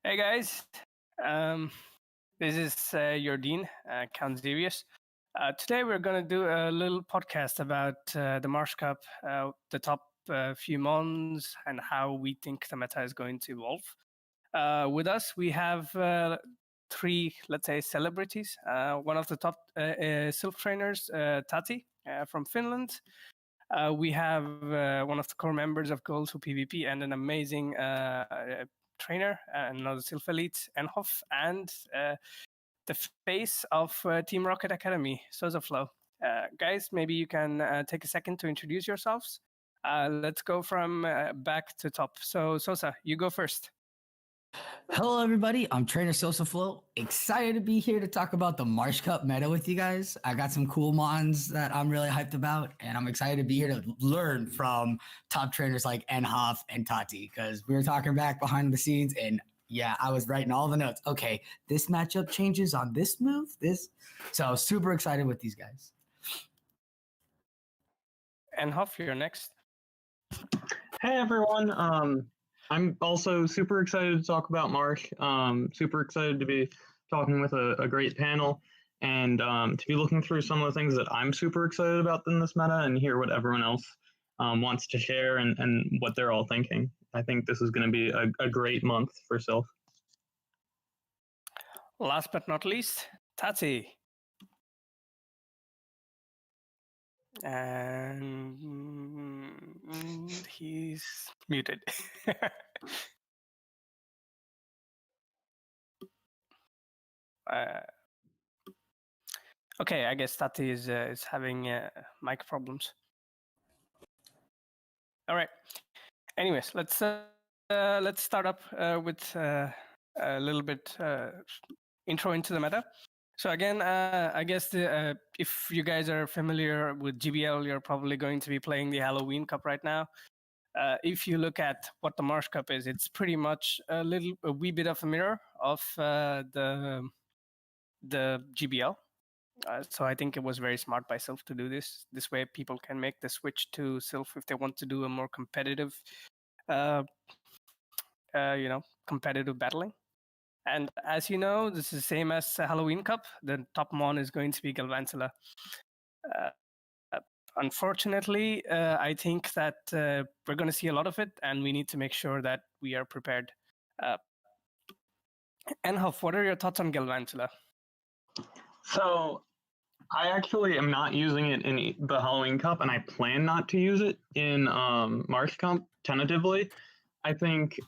Hey guys, um, this is your dean, CountXevious. Today we're going to do a little podcast about the Marsh Cup, the top few mons, and how we think the meta is going to evolve. With us, we have three, let's say, celebrities. One of the top Silph trainers, Tati from Finland. We have one of the core members of Goals for PvP and an amazing trainer, another Silph Elite, NHoff, and the face of Team Rocket Academy, Sosaflo. Guys, maybe you can take a second to introduce yourselves. Let's go from back to top. So, Sosa, you go first. Hello, everybody. I'm Trainer Sosaflo. Excited to be here to talk about the Marsh Cup meta with you guys. I got some cool mons that I'm really hyped about, and I'm excited to be here to learn from top trainers like NHoff and Tati, because we were talking back behind the scenes, and yeah, I was writing all the notes. Okay, this matchup changes on this move, So super excited with these guys. NHoff, you're next. Hey, everyone. I'm also super excited to talk about Marsh. Super excited to be talking with a great panel and to be looking through some of the things that I'm super excited about in this meta and hear what everyone else wants to share and what they're all thinking. I think this is going to be a great month for Silph. Last but not least, Tati. And he's muted. Okay, I guess Tati is having mic problems. All right. Anyways, let's start up with a little bit intro into the meta. So again, I guess if you guys are familiar with GBL, you're probably going to be playing the Halloween Cup right now. If you look at what the Marsh Cup is, it's pretty much a wee bit of a mirror of the GBL. So I think it was very smart by Silph to do this. This way, people can make the switch to Silph if they want to do a more competitive, competitive battling. And as you know, this is the same as Halloween Cup. The top mon is going to be Galvantula. Unfortunately, I think that we're going to see a lot of it, and we need to make sure that we are prepared. NHoff, what are your thoughts on Galvantula? So, I actually am not using it in the Halloween Cup, and I plan not to use it in Marsh Cup tentatively. I think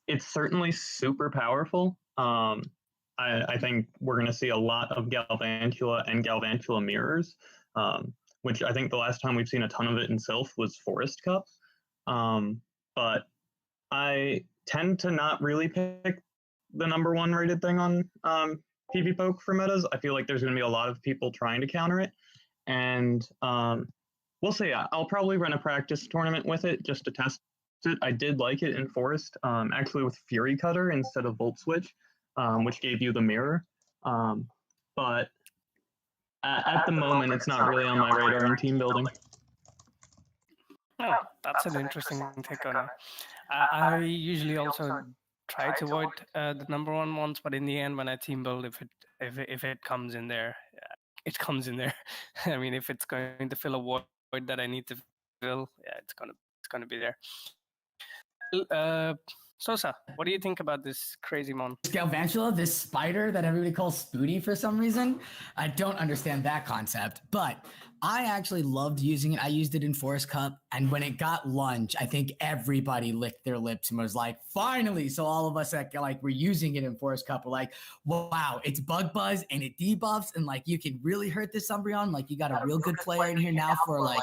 it's certainly super powerful. I think we're going to see a lot of Galvantula and Galvantula mirrors, which I think the last time we've seen a ton of it in Silph was Forest Cup. But I tend to not really pick the number one rated thing on PvPoke for metas. I feel like there's going to be a lot of people trying to counter it. And we'll see. I'll probably run a practice tournament with it just to test it. I did like it in Forest, actually with Fury Cutter instead of Volt Switch, which gave you the mirror. But at the moment, it's not really on my radar in team building. Oh, that's an interesting take on it. I usually also try to avoid the number one ones, but in the end, when I team build, if it comes in there, it comes in there. I mean, if it's going to fill a void that I need to fill, yeah, it's gonna be there. Sosa, what do you think about this crazy mon? Galvantula, this spider that everybody calls Spooty for some reason. I don't understand that concept, but I actually loved using it. I used it in Forest Cup, and when it got lunge, I think everybody licked their lips and was like, finally. So all of us that were using it in Forest Cup were like, wow, it's bug buzz and it debuffs, and you can really hurt this Umbreon. You got a real good player in here now for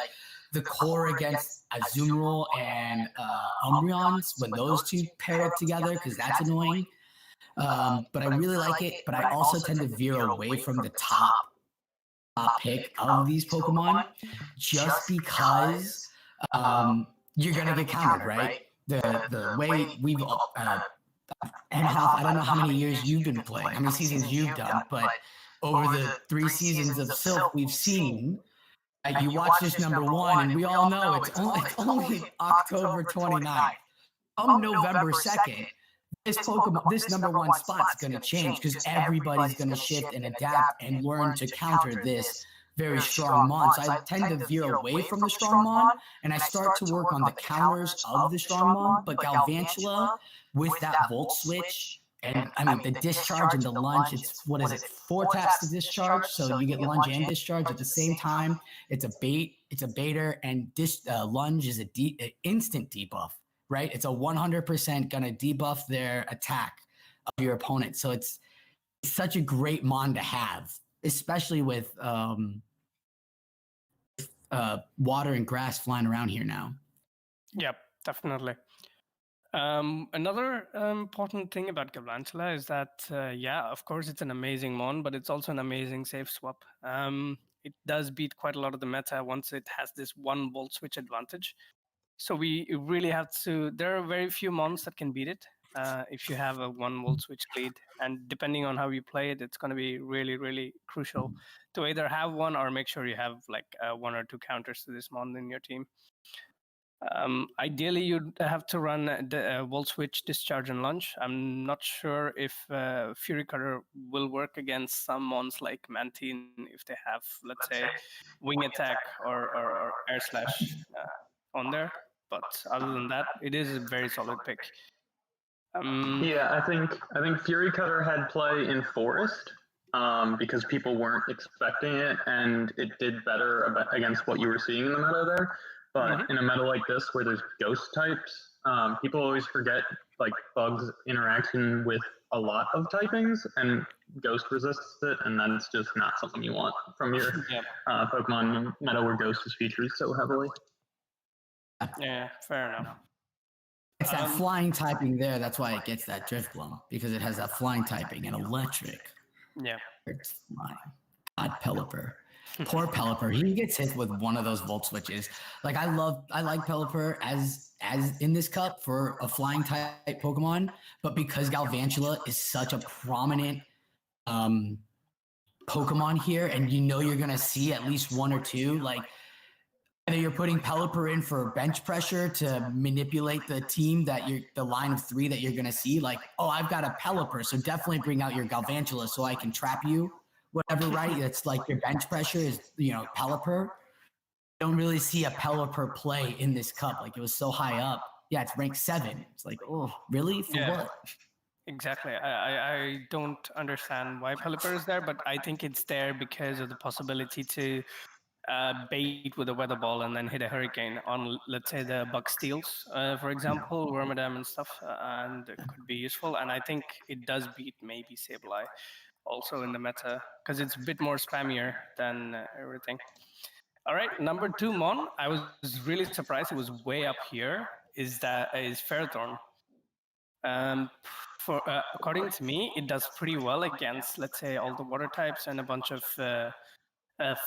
the core against Azumarill and Umbreons when those two pair up together, because that's annoying. But I really like it, but I also tend to veer away from the top pick of these Pokemon just because you're going to get countered, right? The way we've NHoff, I don't know how many years you've been playing, how many seasons you've done, but over the 3 seasons of Silph, we've seen you watch this number one, and we all know it's only October 29th. Come November 2nd, this number one spot's going to change because everybody's going to shift and adapt and learn to counter this very strong mon. So I tend to veer away from the strong mon, and I start to work on the counters of the strong mon. But Galvantula, with that Volt Switch, and I mean the discharge and the lunge, it's what is it, 4 taps to discharge, so you get lunge and discharge at the same time. It's a baiter, and lunge is an instant debuff, right? It's a 100% gonna debuff their attack of your opponent. So it's such a great mon to have, especially with water and grass flying around here now. Yep, definitely. Another important thing about Galvantula is that, yeah, of course, it's an amazing mon, but it's also an amazing safe swap. It does beat quite a lot of the meta once it has this one Volt Switch advantage. So we really have to. There are very few mons that can beat it. If you have a 1 Volt Switch lead, and depending on how you play it, it's going to be really, really crucial to either have one or make sure you have like 1 or 2 counters to this mon in your team. Ideally, you'd have to run the Volt Switch, Discharge, and Lunge. I'm not sure if Fury Cutter will work against some mons like Mantine if they have, let's say, Wing Attack or Air Slash on there. But other than that, it is a very solid pick. Yeah, I think Fury Cutter had play in Forest because people weren't expecting it, and it did better against what you were seeing in the meta there. But in a meta like this, where there's ghost types, people always forget like Bug's interaction with a lot of typings, and Ghost resists it, and that's just not something you want from your Pokemon meta where Ghost is featured so heavily. Yeah, fair enough. It's that flying typing there. That's why it gets that Drifbloom, because it has that flying typing and electric. Yeah. It's flying. God, Pelipper. Poor Pelipper. He gets hit with one of those Volt Switches. Like I like Pelipper as in this cup for a flying type Pokemon, but because Galvantula is such a prominent Pokemon here, and you know you're gonna see at least 1 or 2, like either you're putting Pelipper in for bench pressure to manipulate the team the line of 3 that you're gonna see, like, oh, I've got a Pelipper, so definitely bring out your Galvantula so I can trap you. Whatever, right? It's like your bench pressure is, Pelipper. You don't really see a Pelipper play in this cup. Like, it was so high up. Yeah, it's ranked 7. It's like, oh, really? For what? Exactly. I don't understand why Pelipper is there, but I think it's there because of the possibility to bait with a weather ball and then hit a hurricane on, let's say, the Bug Steels, for example, Wormadam and stuff, and it could be useful. And I think it does beat maybe Sableye also in the meta, because it's a bit more spammier than everything. All right, number 2 mon, I was really surprised it was way up here, is Ferrothorn. According to me, it does pretty well against, let's say, all the water types and a bunch of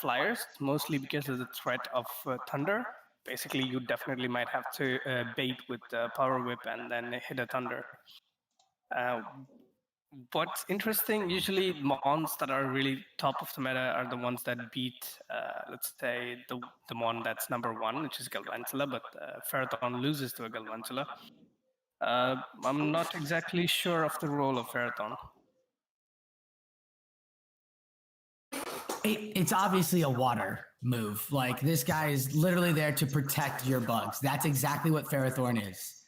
flyers, mostly because of the threat of Thunder. Basically, you definitely might have to bait with Power Whip and then hit a Thunder. What's interesting, usually mons that are really top of the meta are the ones that beat, let's say, the mon that's number 1, which is Galvantula, but Ferrothorn loses to a Galvantula. I'm not exactly sure of the role of Ferrothorn. It's obviously a water move. Like, this guy is literally there to protect your bugs. That's exactly what Ferrothorn is.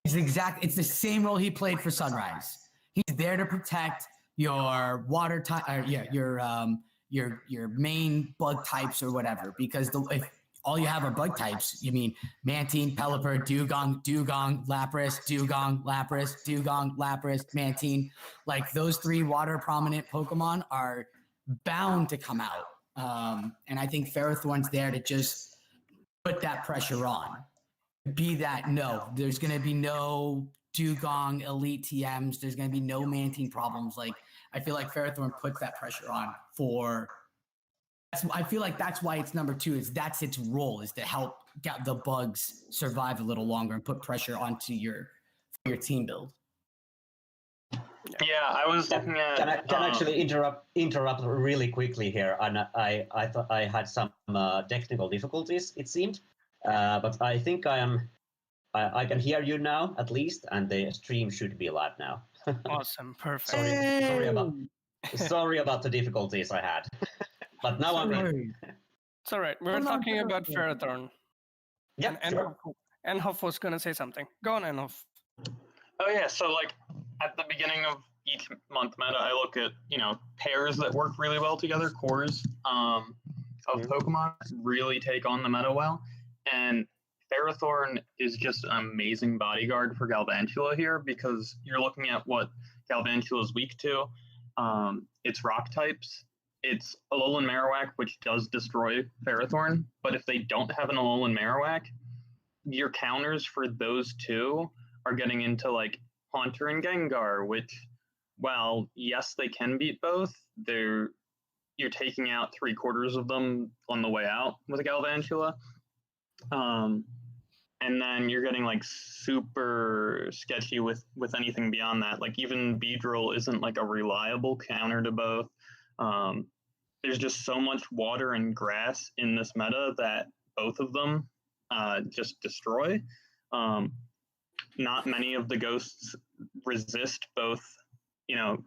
It's the same role he played for Sunrise. He's there to protect your water type, your main bug types or whatever. Because if all you have are bug types, you mean Mantine, Pelipper, Dewgong, Lapras, Dewgong, Lapras, Dewgong, Lapras, Mantine. Like, those 3 water prominent Pokemon are bound to come out. And I think Ferrothorn's there to just put that pressure on. There's going to be no Dewgong elite TMs. There's going to be no Mantine problems. Like, I feel like Ferrothorn puts that pressure on I feel like that's why it's number 2. That's its role, is to help get the bugs survive a little longer and put pressure onto your team build. Yeah, I was looking at. Can I actually interrupt really quickly here? And I thought I had some technical difficulties, it seemed, but I think I am I can hear you now at least, and the stream should be live now. Awesome, perfect. Sorry about the difficulties I had, but now I'm in. It's all right. We're talking about Ferrothorn. Yeah, and sure. NHoff was going to say something. Go on, NHoff. Oh yeah, so like at the beginning of each month meta, I look at pairs that work really well together, cores of Pokemon really take on the meta well, and Ferrothorn is just an amazing bodyguard for Galvantula here because you're looking at what Galvantula is weak to. It's rock types. It's Alolan Marowak, which does destroy Ferrothorn, but if they don't have an Alolan Marowak, your counters for those two are getting into like Haunter and Gengar, which, while yes, they can beat both, you're taking out 3/4 of them on the way out with a Galvantula. And then you're getting like super sketchy with anything beyond that. Like even Beedrill isn't like a reliable counter to both. There's just so much water and grass in this meta that both of them just destroy. Not many of the ghosts resist both,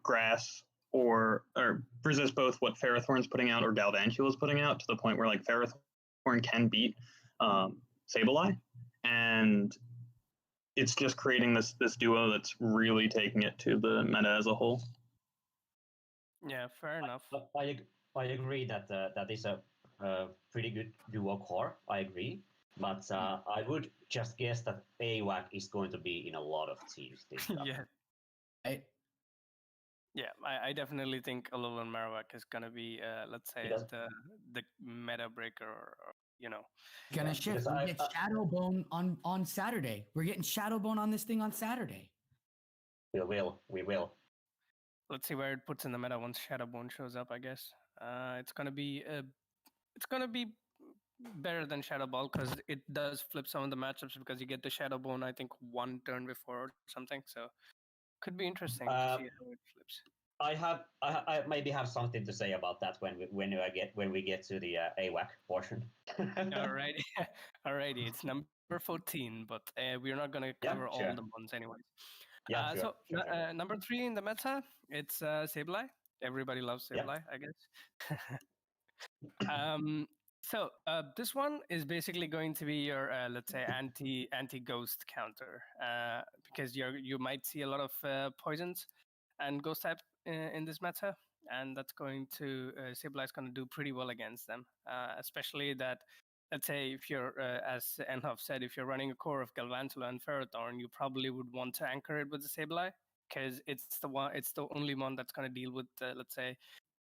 grass or resist both what Ferrothorn's putting out or Galvantula's putting out, to the point where like Ferrothorn can beat Sableye, and it's just creating this duo that's really taking it to the meta as a whole. Yeah, fair enough. I agree that that is a pretty good duo core. I agree. But I would just guess that AWAC is going to be in a lot of teams this time. Yeah. Yeah, I definitely think Alolan Marowak is going to be, let's say, the meta breaker, or Gonna shift. We get Shadowbone on Saturday. We're getting Shadowbone on this thing on Saturday. We will. Let's see where it puts in the meta once Shadowbone shows up, I guess. It's going to be better than Shadow Ball because it does flip some of the matchups because you get the Shadowbone, I think, one turn before or something. So could be interesting to see how it flips. I maybe have something to say about that when we get to the AWAC portion. Alrighty, it's number 14, but we're not going to cover all the ones anyways. Yeah, sure. Number 3 in the meta, it's Sableye. Everybody loves Sableye, I guess. So this one is basically going to be your, let's say, anti-ghost counter, because you might see a lot of poisons and ghost type in this meta, and that's going to Sableye is going to do pretty well against them, especially that. Let's say if you're, as NHoff said, if you're running a core of Galvantula and Ferrothorn, you probably would want to anchor it with the Sableye because it's the only one that's going to deal with, let's say,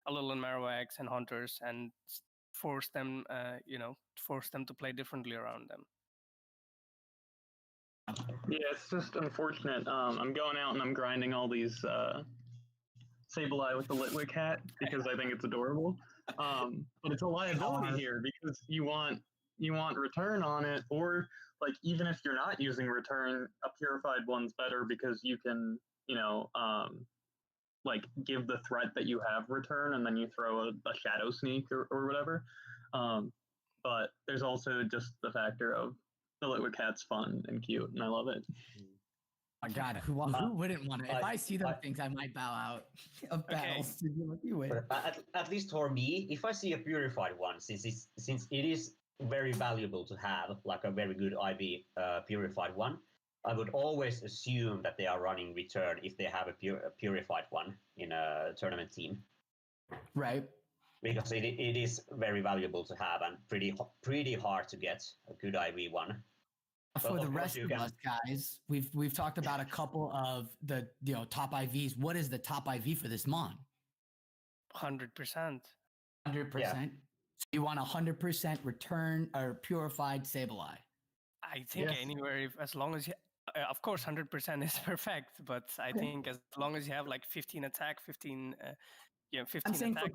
Alolan Marowaks and Hunters and force them to play differently around them. Yeah, it's just unfortunate. I'm going out and I'm grinding all these Sableye with the Litwick hat because I think it's adorable. But it's a liability here because you want return on it, or like even if you're not using return, a purified one's better because you can like give the threat that you have return, and then you throw a shadow sneak or whatever. But there's also just the factor of the Litwick hat's fun and cute, and I love it. Oh my God, who wouldn't want it? If I see those things, I might bow out of battles. At least for me, if I see a purified one, since it is very valuable to have, like a very good IV purified one, I would always assume that they are running return if they have a purified one in a tournament team. Right. Because it is very valuable to have and pretty hard to get a good IV one. For the rest of us guys, we've talked about a couple of the top IVs. What is the top IV for this mon? 100%. 100%. So you want 100% return or purified Sableye? I think anywhere, as long as you, of course, 100% is perfect. But I think as long as you have like 15 attack, 15 I'm saying attack.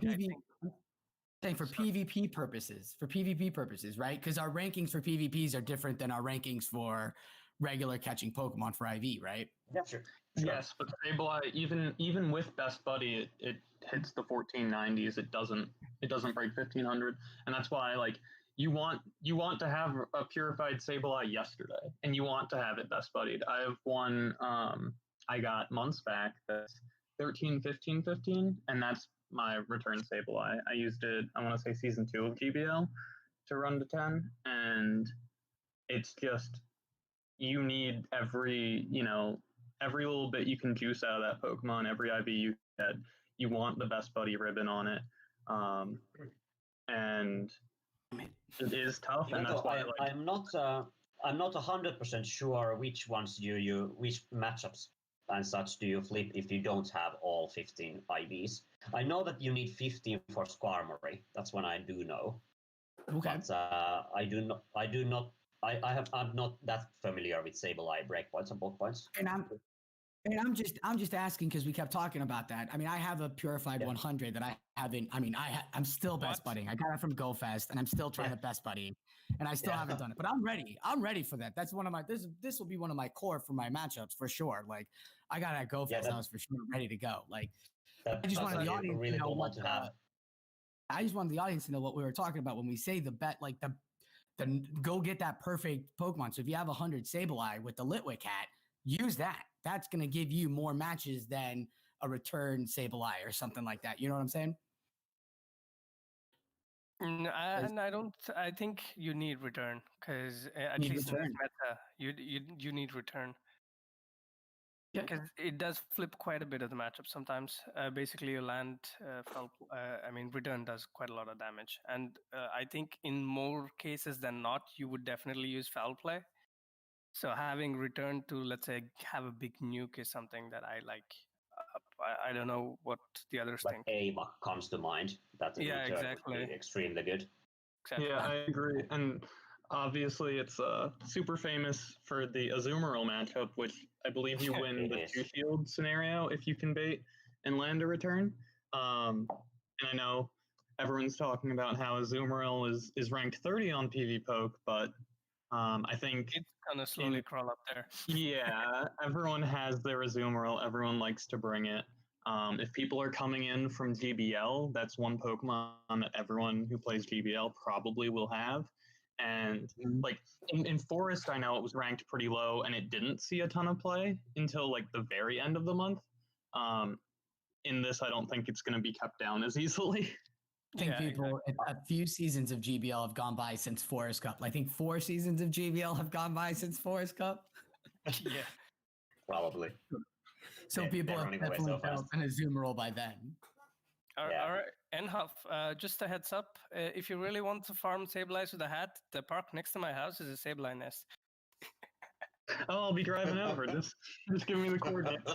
For PvP purposes, right? Because our rankings for PvPs are different than our rankings for regular catching Pokemon for IV, right? Yeah, sure. Yes, but Sableye, even with Best Buddy, it hits the 1490s. It doesn't break 1500, and that's why, like, you want to have a purified Sableye yesterday, and you want to have it best buddied. I have one I got months back that's 13, 15, 15, and that's my return Sableye. I used it, I want to say season 2 of GBL to run to 10, and it's just, you need every little bit you can juice out of that Pokemon, every IV you get. You want the best buddy ribbon on it. And it is tough, and that's why I'm not 100% sure which ones which matchups and such do you flip if you don't have all 15 IVs. I know that you need 15 for Squarmory. That's one I do know. Okay. But I'm not that familiar with Sableye breakpoints and bulk points. And I'm just asking because we kept talking about that. I mean, I have a purified 100 that I haven't. I mean, I'm still best budding. I got it from GoFest, and I'm still trying to best buddy, and I still haven't done it. But I'm ready. I'm ready for that. That's one of my. This will be one of my core for my matchups for sure. Like I got it at GoFest. I was for sure ready to go. Like I just wanted the audience to know what. I just wanted the audience to know what we were talking about when we say the bet. Like the go get that perfect Pokemon. So if you have 100 Sableye with the Litwick hat, use that. That's going to give you more matches than a return Sableye or something like that. You know what I'm saying? I don't. I think you need return because at least in this meta, you need return. Because it does flip quite a bit of the matchup sometimes. Basically, you land return does quite a lot of damage, and I think in more cases than not, you would definitely use foul play. So having return to, let's say, have a big nuke is something that I like. I don't know what the others think. Ava comes to mind. That exactly. Would be extremely good. Exactly. Yeah, I agree. And obviously, it's super famous for the Azumarill matchup, which I believe you win the 2-shield scenario if you can bait and land a return. And I know everyone's talking about how Azumarill is ranked 30 on PvPoke, but I think it's gonna slowly crawl up there. Yeah, everyone has their Azumarill. Everyone likes to bring it. If people are coming in from GBL, that's one Pokemon that everyone who plays GBL probably will have. And like in Forest, I know it was ranked pretty low, and it didn't see a ton of play until like the very end of the month. In this, I don't think it's going to be kept down as easily. I think a few seasons of GBL have gone by since Forest Cup. I think 4 seasons of GBL have gone by since Forest Cup. Yeah, probably. So people have definitely developed an Azumarill by then. All right, NHoff, just a heads up. If you really want to farm Sableyes with a hat, the park next to my house is a Sableye nest. Oh, I'll be driving over. Just give me the coordinates.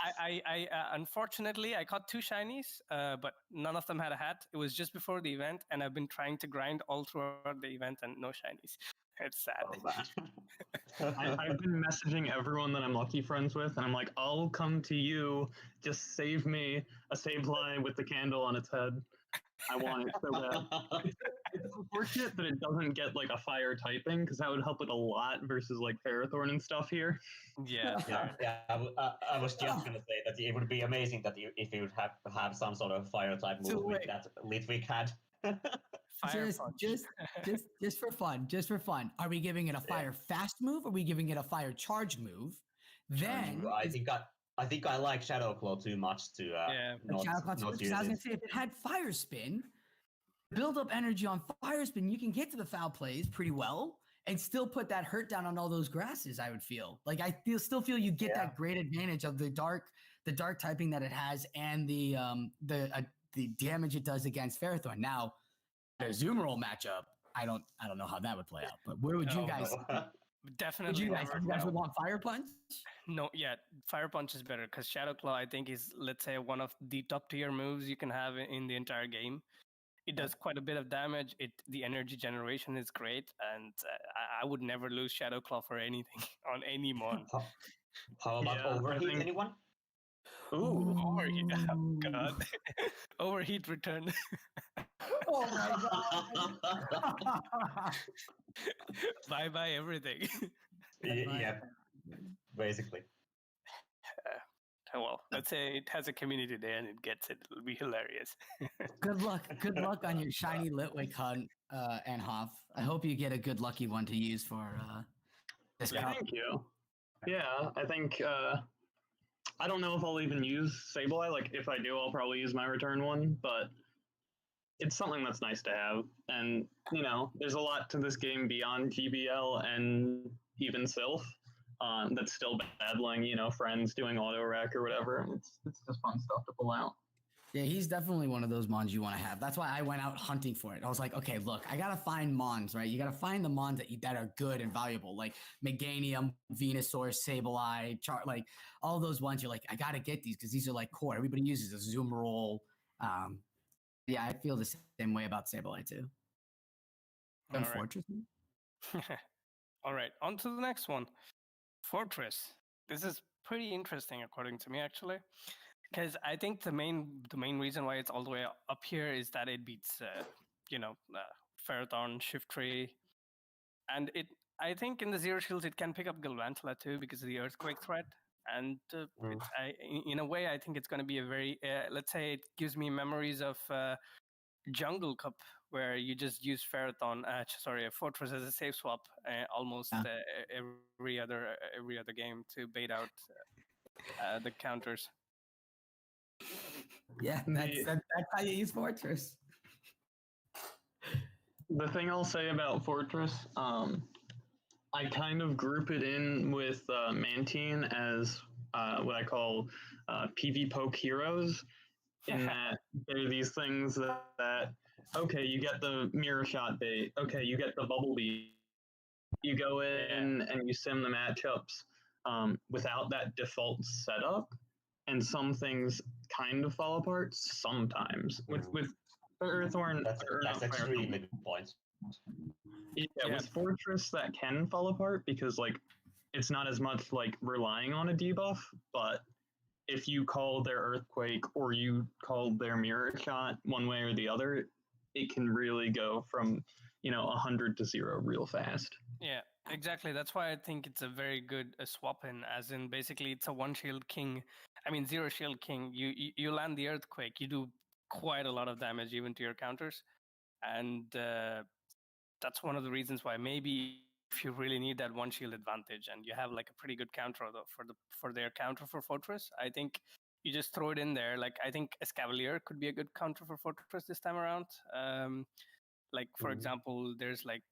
I unfortunately I caught 2 shinies, but none of them had a hat. It was just before the event, and I've been trying to grind all throughout the event and no shinies. It's sad. I've been messaging everyone that I'm lucky friends with, and I'm like, I'll come to you. Just save me a Sableye with the candle on its head. I want it so bad. It's unfortunate that it doesn't get like a fire typing, because that would help it a lot versus like Ferrothorn and stuff here. Yeah. I was just gonna say that it would be amazing that if you would have some sort of fire type move with that Litwick had. Just for fun. Are we giving it a fire fast move? Or are we giving it a fire charge move? Then I think I like Shadow Claw too much to Shadow Claw too much. I was gonna say if it had Fire Spin, build up energy on Fire Spin, you can get to the foul plays pretty well and still put that hurt down on all those grasses. I would feel like still feel you get that great advantage of the dark typing that it has and the damage it does against Ferrothorn. Now, the Azumarill matchup, I don't know how that would play out, but where would you guys? Definitely. You guys would want Fire Punch? No, Fire Punch is better because Shadow Claw, I think, is, let's say, one of the top tier moves you can have in the entire game. It does quite a bit of damage. The energy generation is great, and I would never lose Shadow Claw for anything on any mon. How about Overheat, anyone? Ooh, Overheat. Oh, God. Overheat return. Oh my God. Bye everything. Yeah, basically. well, let's say it has a community day and it gets it. It'll be hilarious. Good luck. Good luck on your shiny Litwick hunt, NHoff. I hope you get a good lucky one to use for this Yeah, cup. thank you. Yeah, I think I don't know if I'll even use Sableye. Like, if I do, I'll probably use my return one, but it's something that's nice to have. And, you know, there's a lot to this game beyond GBL and even Silph that's still battling, you know, friends doing auto rack or whatever. It's just fun stuff to pull out. Yeah, he's definitely one of those mons you want to have. That's why I went out hunting for it. I was like, okay, look, I gotta find mons, right? You gotta find the mons that are good and valuable, like Meganium, Venusaur, Sableye, like all those ones. You're like, I gotta get these because these are like core. Everybody uses Azumarill. Yeah, I feel the same way about Sableye too. All right. Fortress. All right, on to the next one. Fortress. This is pretty interesting, according to me, actually. Because I think the main reason why it's all the way up here is that it beats, Ferrothorn, Shiftry, and I think in the Zero Shields it can pick up Galvantula too because of the Earthquake threat. And in a way, I think it's going to be a very, let's say, it gives me memories of Jungle Cup where you just use Fortress as a safe swap almost every other game to bait out the counters. Yeah, that's how you use Fortress. The thing I'll say about Fortress, I kind of group it in with Mantine as what I call PV poke heroes, in that there are these things that okay, you get the mirror shot bait, okay, you get the bubble beat, you go in and you sim the matchups without that default setup, and some things kind of fall apart sometimes. With Earthworm, that's extremely good point. Yeah, with Fortress that can fall apart because like it's not as much like relying on a debuff, but if you call their Earthquake or you call their Mirror Shot one way or the other, it can really go from 100 to 0 real fast. Yeah, exactly. That's why I think it's a very good swap in, as in basically it's a one shield king. I mean, zero shield king. You land the Earthquake, you do quite a lot of damage even to your counters, and that's one of the reasons why maybe if you really need that one shield advantage and you have like a pretty good counter for their counter for Fortress, I think you just throw it in there. Like I think Escavalier could be a good counter for Fortress this time around. Like for example, there's like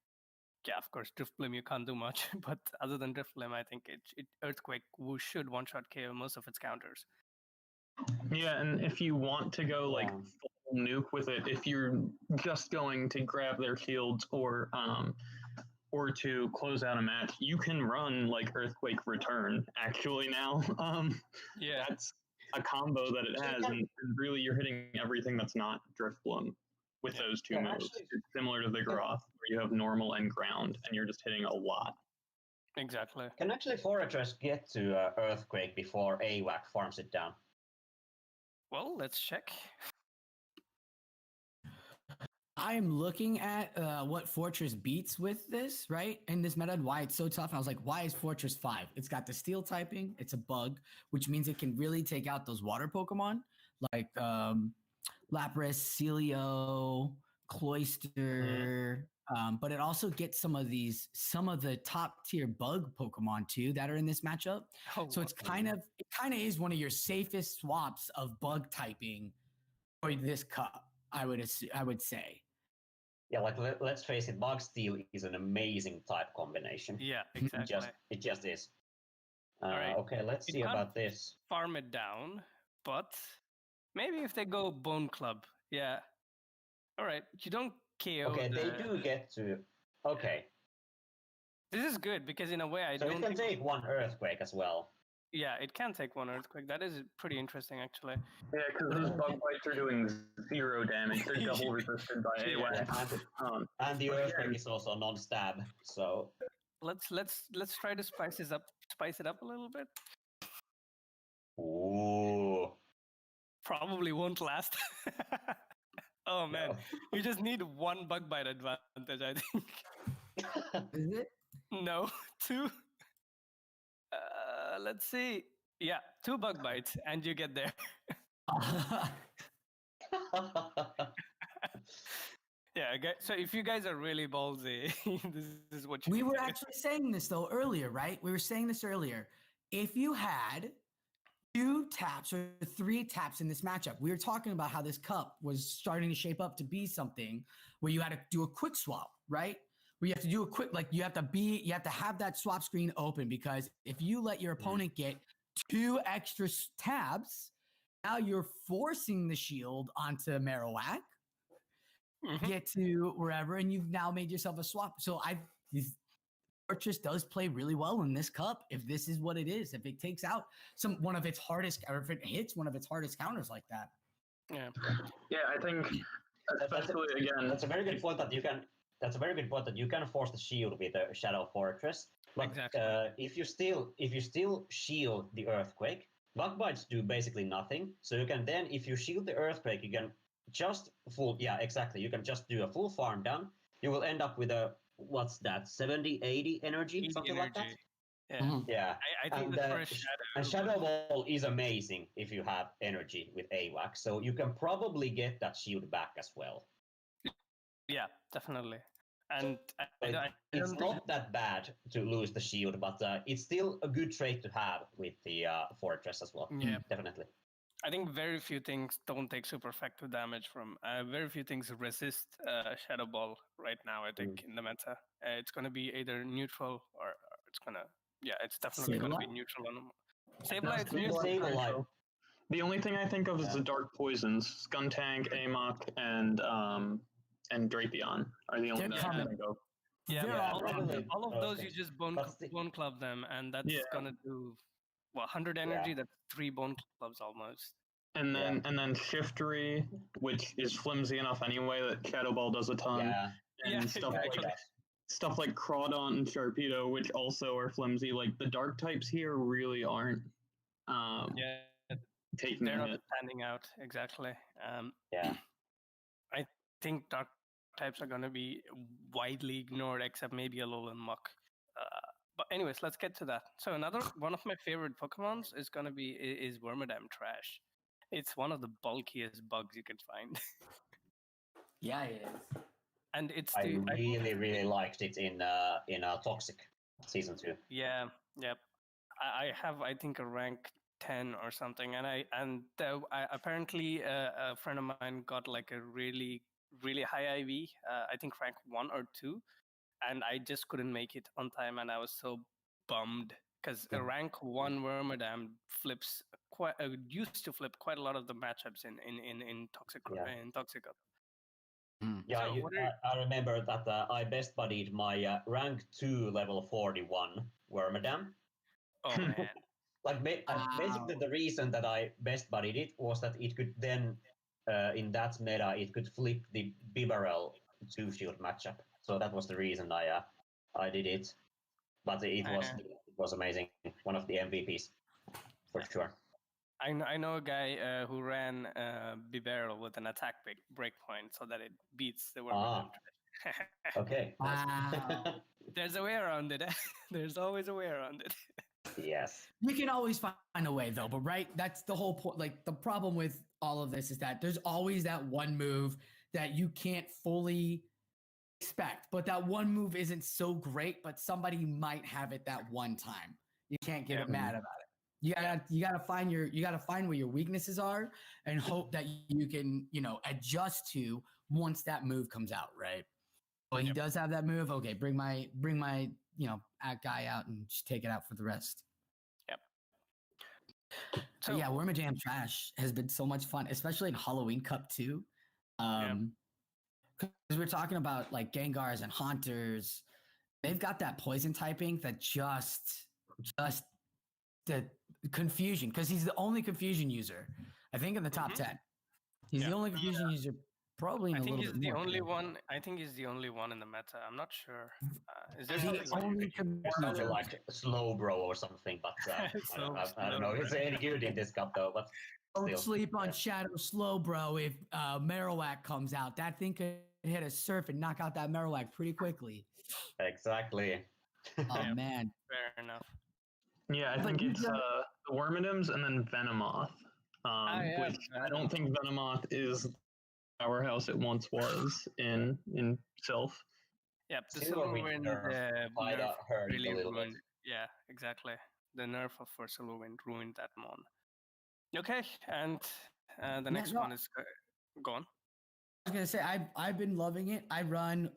of course, Driftblim you can't do much, but other than Driftblim, I think it Earthquake should one-shot KO most of its counters. Yeah, and if you want to go like full nuke with it, if you're just going to grab their shields or to close out a match, you can run like Earthquake Return actually now. That's a combo that it has, and really you're hitting everything that's not Driftblim with those two moves. Actually, it's similar to Vigoroth, where you have normal and ground, and you're just hitting a lot. Exactly. Can actually Fortress get to Earthquake before AWAC farms it down? Well, let's check. I'm looking at what Fortress beats with this, right? In this meta, and why it's so tough. And I was like, why is Fortress 5? It's got the steel typing. It's a bug, which means it can really take out those water Pokemon like Lapras, Celio, Cloyster. But it also gets some of the top tier bug Pokemon too that are in this matchup. So it kind of is one of your safest swaps of bug typing for this cup. I would say. Yeah, like let's face it, Bug Steel is an amazing type combination. Yeah, exactly. It just is. All right. Okay, let's see about this. Farm it down, but maybe if they go Bone Club, yeah. All right, you don't KO. Okay, they do get to. Okay. This is good because in a way So it can take one Earthquake as well. Yeah, it can take one Earthquake. That is pretty interesting, actually. Yeah, because those bug bites are doing 0 damage. They're double resisted by AWAC. And the Earthquake is also non-stab. So let's try to spice it up a little bit. Ooh. Probably won't last. Oh man, no. You just need one bug bite advantage, I think. Is it? No, 2. Let's see. Yeah, 2 bug bites, and you get there. Yeah, so if you guys are really ballsy, this is what you We can were do. actually saying this though earlier, right? We were saying this earlier. If you had 2 taps or 3 taps in this matchup, we were talking about how this cup was starting to shape up to be something where you had to do a quick swap, right? Where you have to do a quick, like you have to have that swap screen open, because if you let your opponent get 2 extra tabs, now you're forcing the shield onto Marowak, get to wherever, and you've now made yourself a swap. So Fortress does play really well in this cup if this is what it is. If it takes out one of its hardest, or if it hits one of its hardest counters like that. Yeah, I think especially again. That's a very good point that you can. That's a very good point that you can force the shield with a Shadow Fortress. But Exactly. if you still shield the Earthquake, bug bites do basically nothing. So you can then, if you shield the Earthquake, you can just you can just do a full farm down. You will end up with a, what's that, 70, 80 energy, 80 something energy. like that. Yeah. Mhm. Yeah. I think And, the first Shadow. and Shadow Ball is amazing if you have energy with AWAC. So you can probably get that shield back as well. Yeah, definitely. And It's not that bad to lose the shield, but it's still a good trait to have with the Fortress as well. Yeah. Definitely. I think very few things don't take super effective damage from. Very few things resist Shadow Ball right now. I think in the meta, it's going to be either neutral or it's going to. Yeah, it's definitely going to be neutral on. Sableye is neutral. Sableye. The only thing I think of is the dark poisons: Skuntank, Amok, and Drapion are the only things I think of. Yeah, probably all of those you just bone club them, and that's gonna do 100 energy. That's 3 bone clubs almost. And then Shiftry, which is flimsy enough anyway that Shadow Ball does a ton. Yeah. And stuff like Crawdaunt and Sharpedo, which also are flimsy. Like the dark types here really aren't taking they're a not hit. standing out exactly. Yeah. I think dark types are going to be widely ignored, except maybe a little in Muck. But anyways, let's get to that. So another one of my favorite Pokemons is going to be is Wormadam Trash. It's one of the bulkiest bugs you can find. Yeah, it is. And I really liked it in Toxic Season 2. Yeah, yep. I have, I think, a rank 10 or something, and apparently a friend of mine got like a really high IV, I think rank 1 or 2, and I just couldn't make it on time, and I was so bummed because a rank 1 Wormadam used to flip quite a lot of the matchups in Toxic in Toxic Cup. Yeah, so I remember that I best buddied my rank 2 level 41 Wormadam. Oh man. Basically the reason that I best buddied it was that it could then, in that meta, it could flip the Bibarel 2-shield matchup. So that was the reason I did it. But it was amazing. One of the MVPs, for sure. I know a guy who ran Bibarel with an attack breakpoint so that it beats the Wormadam. Okay. Wow. There's a way around it. There's always a way around it. Yes. You can always find a way though, but right? That's the whole point. Like the problem with all of this is that there's always that one move that you can't fully expect, but that one move isn't so great, but somebody might have it that one time. You can't get mad about it. You gotta find where your weaknesses are and hope that you can, adjust to once that move comes out, right? Well, he does have that move. Okay, bring my guy out and just take it out for the rest. Yep. So yeah, Wormadam Trash has been so much fun, especially in Halloween Cup too. Because we're talking about like Gengars and Haunters. They've got that poison typing that just the confusion, because he's the only confusion user, I think, in the top 10. He's the only confusion user, probably. I think he's the only one. I think he's the only one in the meta. I'm not sure. Is there something like Slowbro or something? But I don't know. It's any good in this cup though. But don't sleep on Shadow Slowbro. If Marowak comes out, that thing could hit a surf and knock out that Marowak pretty quickly. Exactly. Oh man. Fair enough. Yeah, I But think you it's just- the Wormadams and then Venomoth. yeah, Which I don't think Venomoth is the powerhouse it once was in Silph. Yep, the Silverwind Silverwind kinda hurt it a really little bit. ruined. Yeah, exactly. The nerf for Silverwind ruined that mon. Okay, and the next one is gone. I was gonna say I've been loving it. I run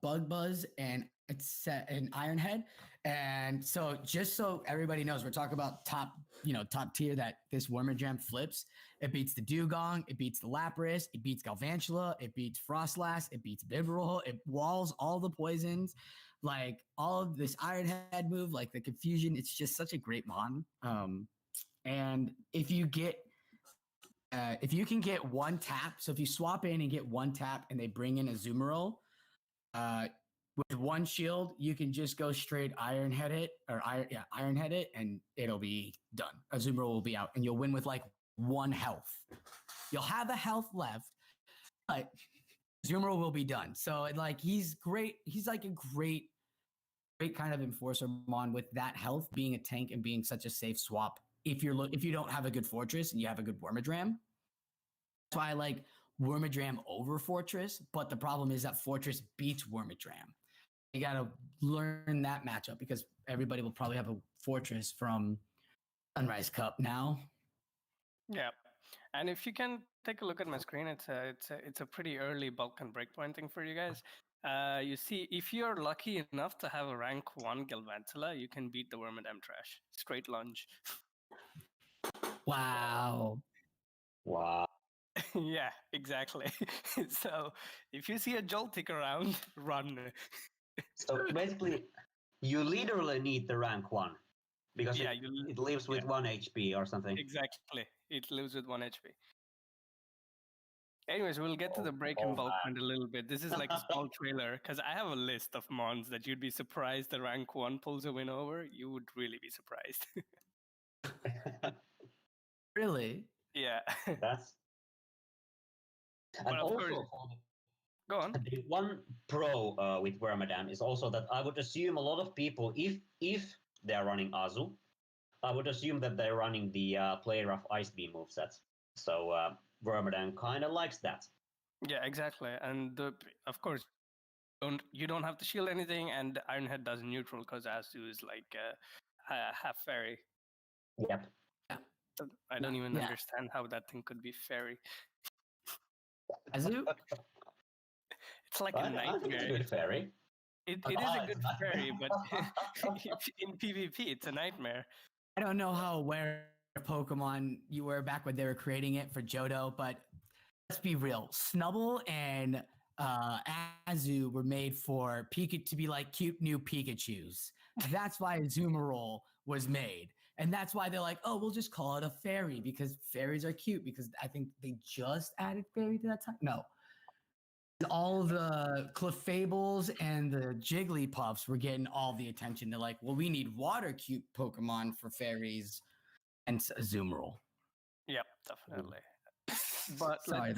Bug Buzz and it's set an Ironhead, and so just so everybody knows, we're talking about top tier that this Wormadam flips. It beats the Dewgong, it beats the Lapras, it beats Galvantula, it beats Frostlass, it beats Viability, it walls all the poisons, like all of this Ironhead move, like the confusion. It's just such a great mon. And if you can get one tap, so if you swap in and get one tap and they bring in Azumarill, with one shield, you can just go straight Ironhead it, and it'll be done. Azumarill will be out, and you'll win with like 1 health. You'll have a health left, but Azumarill will be done. So like he's great. He's like a great kind of enforcer mon with that health, being a tank and being such a safe swap. If you don't have a good Fortress and you have a good Wormadam. That's why I like Wormadam over Fortress, but the problem is that Fortress beats Wormadam. You got to learn that matchup because everybody will probably have a Fortress from Sunrise Cup now. Yeah, and if you can take a look at my screen, it's a pretty early bulk and breakpointing for you guys. You see, if you're lucky enough to have a rank 1 Galvantula, you can beat the Wormadam trash. Straight lunge. Wow. Wow. Yeah, exactly. So if you see a Joltik around, run. So basically, you literally need the rank 1 because it lives with 1 HP or something. Exactly. It lives with 1 HP. Anyways, we'll get to the break and bulk point a little bit. This is like a small trailer because I have a list of mons that you'd be surprised the rank 1 pulls a win over. You would really be surprised. Really? Yeah. That's. But And of also, course, go on. the one pro with Wormadam is also that I would assume a lot of people, if they're running Azu, I would assume that they're running the Player of Ice Beam movesets. So Wormadam kind of likes that. Yeah, exactly. And of course, you don't have to shield anything, and Ironhead does neutral because Azu is like half fairy. Yep. I don't even understand how that thing could be fairy. Azu? It's like a nightmare. I think it's a good fairy. It is a good fairy, but in PvP, it's a nightmare. I don't know how aware of Pokemon you were back when they were creating it for Johto, but let's be real. Snubbull and Azu were made for Pikachu to be like cute new Pikachus. That's why Azumarill was made. And that's why they're like, oh, we'll just call it a fairy because fairies are cute because I think they just added fairy to that time. No. All the Clefables and the Jigglypuffs were getting all the attention. They're like, well, we need water cute Pokemon for fairies and Azumarill. Yep, definitely. But Sorry,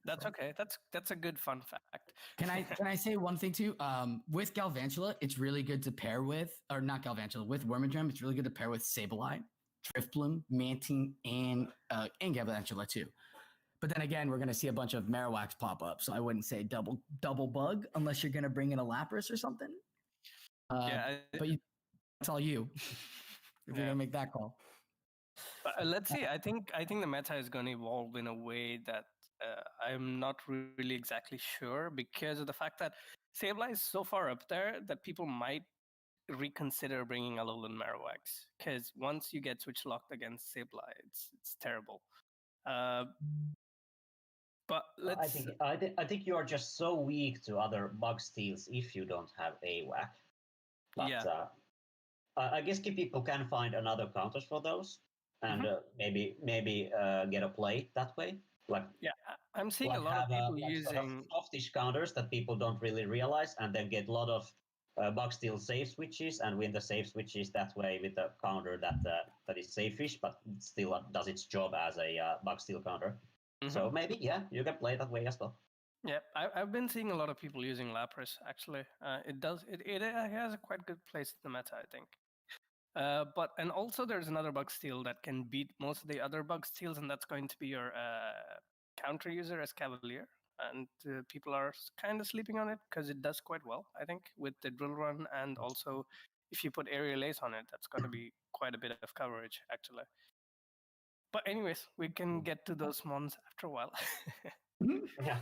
that's okay. That's a good fun fact. Can I say one thing too? With Galvantula, it's really good to pair with, or not Galvantula, with Wormadam, it's really good to pair with Sableye, Driftbloom, Mantine, and Galvantula too. But then again, we're gonna see a bunch of Marowaks pop up, so I wouldn't say double bug unless you're gonna bring in a Lapras or something. But it's all you if you're gonna make that call. But let's see. I think the meta is going to evolve in a way that I'm not really exactly sure because of the fact that Sableye is so far up there that people might reconsider bringing Alolan Marowaks because once you get switch locked against Sableye, it's terrible. But let's. I think you are just so weak to other bug steals if you don't have AWAC. But, yeah. I guess people can find another counters for those. And maybe get a play that way. Like I'm seeing a lot of people using sort of softish counters that people don't really realize, and then get a lot of bug steal save switches and win the save switches that way with a counter that is safe-ish, but still does its job as a bug steal counter. So maybe you can play that way as well. Yeah, I've been seeing a lot of people using Lapras. Actually, it has a quite good place in the meta, I think. And also there's another bug steal that can beat most of the other bug steals, and that's going to be your counter user as Cavalier. And people are kind of sleeping on it because it does quite well, I think, with the drill run, and also if you put aerial ace on it, that's going to be quite a bit of coverage actually. But anyways, we can get to those mons after a while. Yeah.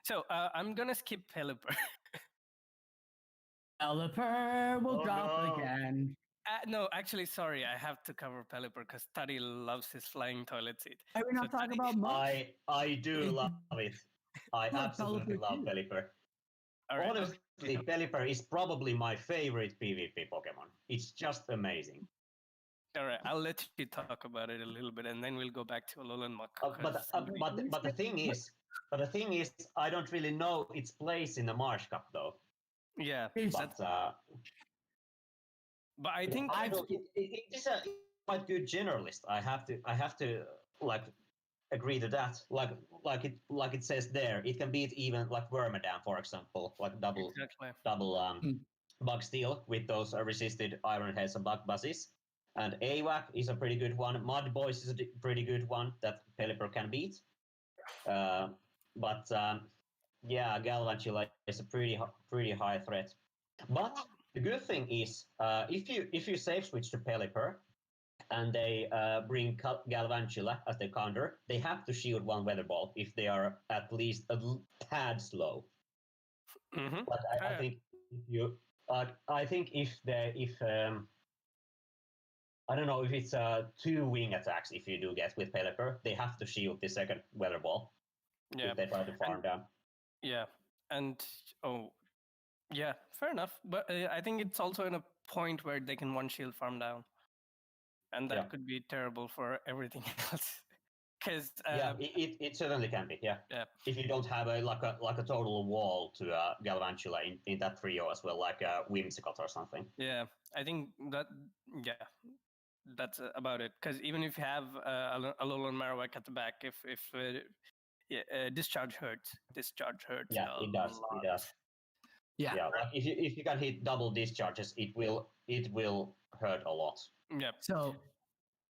So I'm gonna skip Pelipper. Pelipper will drop no. again. No, actually, sorry, I have to cover Pelipper because Tuddy loves his flying toilet seat. Are we not So talking Tuddy- about much? I do love it. I love absolutely Pelipper love too. Pelipper. All right, Honestly, okay. Pelipper is probably my favorite PvP Pokemon. It's just amazing. All right, I'll let you talk about it a little bit, and then we'll go back to Alolan Muck. But the thing is, I don't really know its place in the Marsh Cup though. Yeah, But I think it is a quite good generalist. I have to like agree to that. Like it says there, it can beat even like Wormadam, for example, like double bug steal with those resisted Iron Heads and Bug Buzzes. And AWAC is a pretty good one. Mud Boys is a pretty good one that Pelipper can beat. Yeah, Galvantula is a pretty high threat. But the good thing is, if you safe switch to Pelipper, and they bring Galvantula as their counter, they have to shield one Weather Ball if they are at least a tad slow. Mm-hmm. But I think if you, I think if I don't know if it's 2 wing attacks. If you do get with Pelipper, they have to shield the second Weather Ball. Yeah. If they try to farm down. Yeah, and yeah, fair enough. But I think it's also in a point where they can one shield farm down, and that could be terrible for everything else. Because it certainly can be. Yeah. If you don't have a total wall to Galvantula in that trio as well, like a Whimsicott or something. Yeah, I think that's about it. Because even if you have a Alolan Marowak at the back, if discharge hurts. Yeah, it does. It does. Yeah. Like if you can hit double discharges, it will hurt a lot. Yeah. So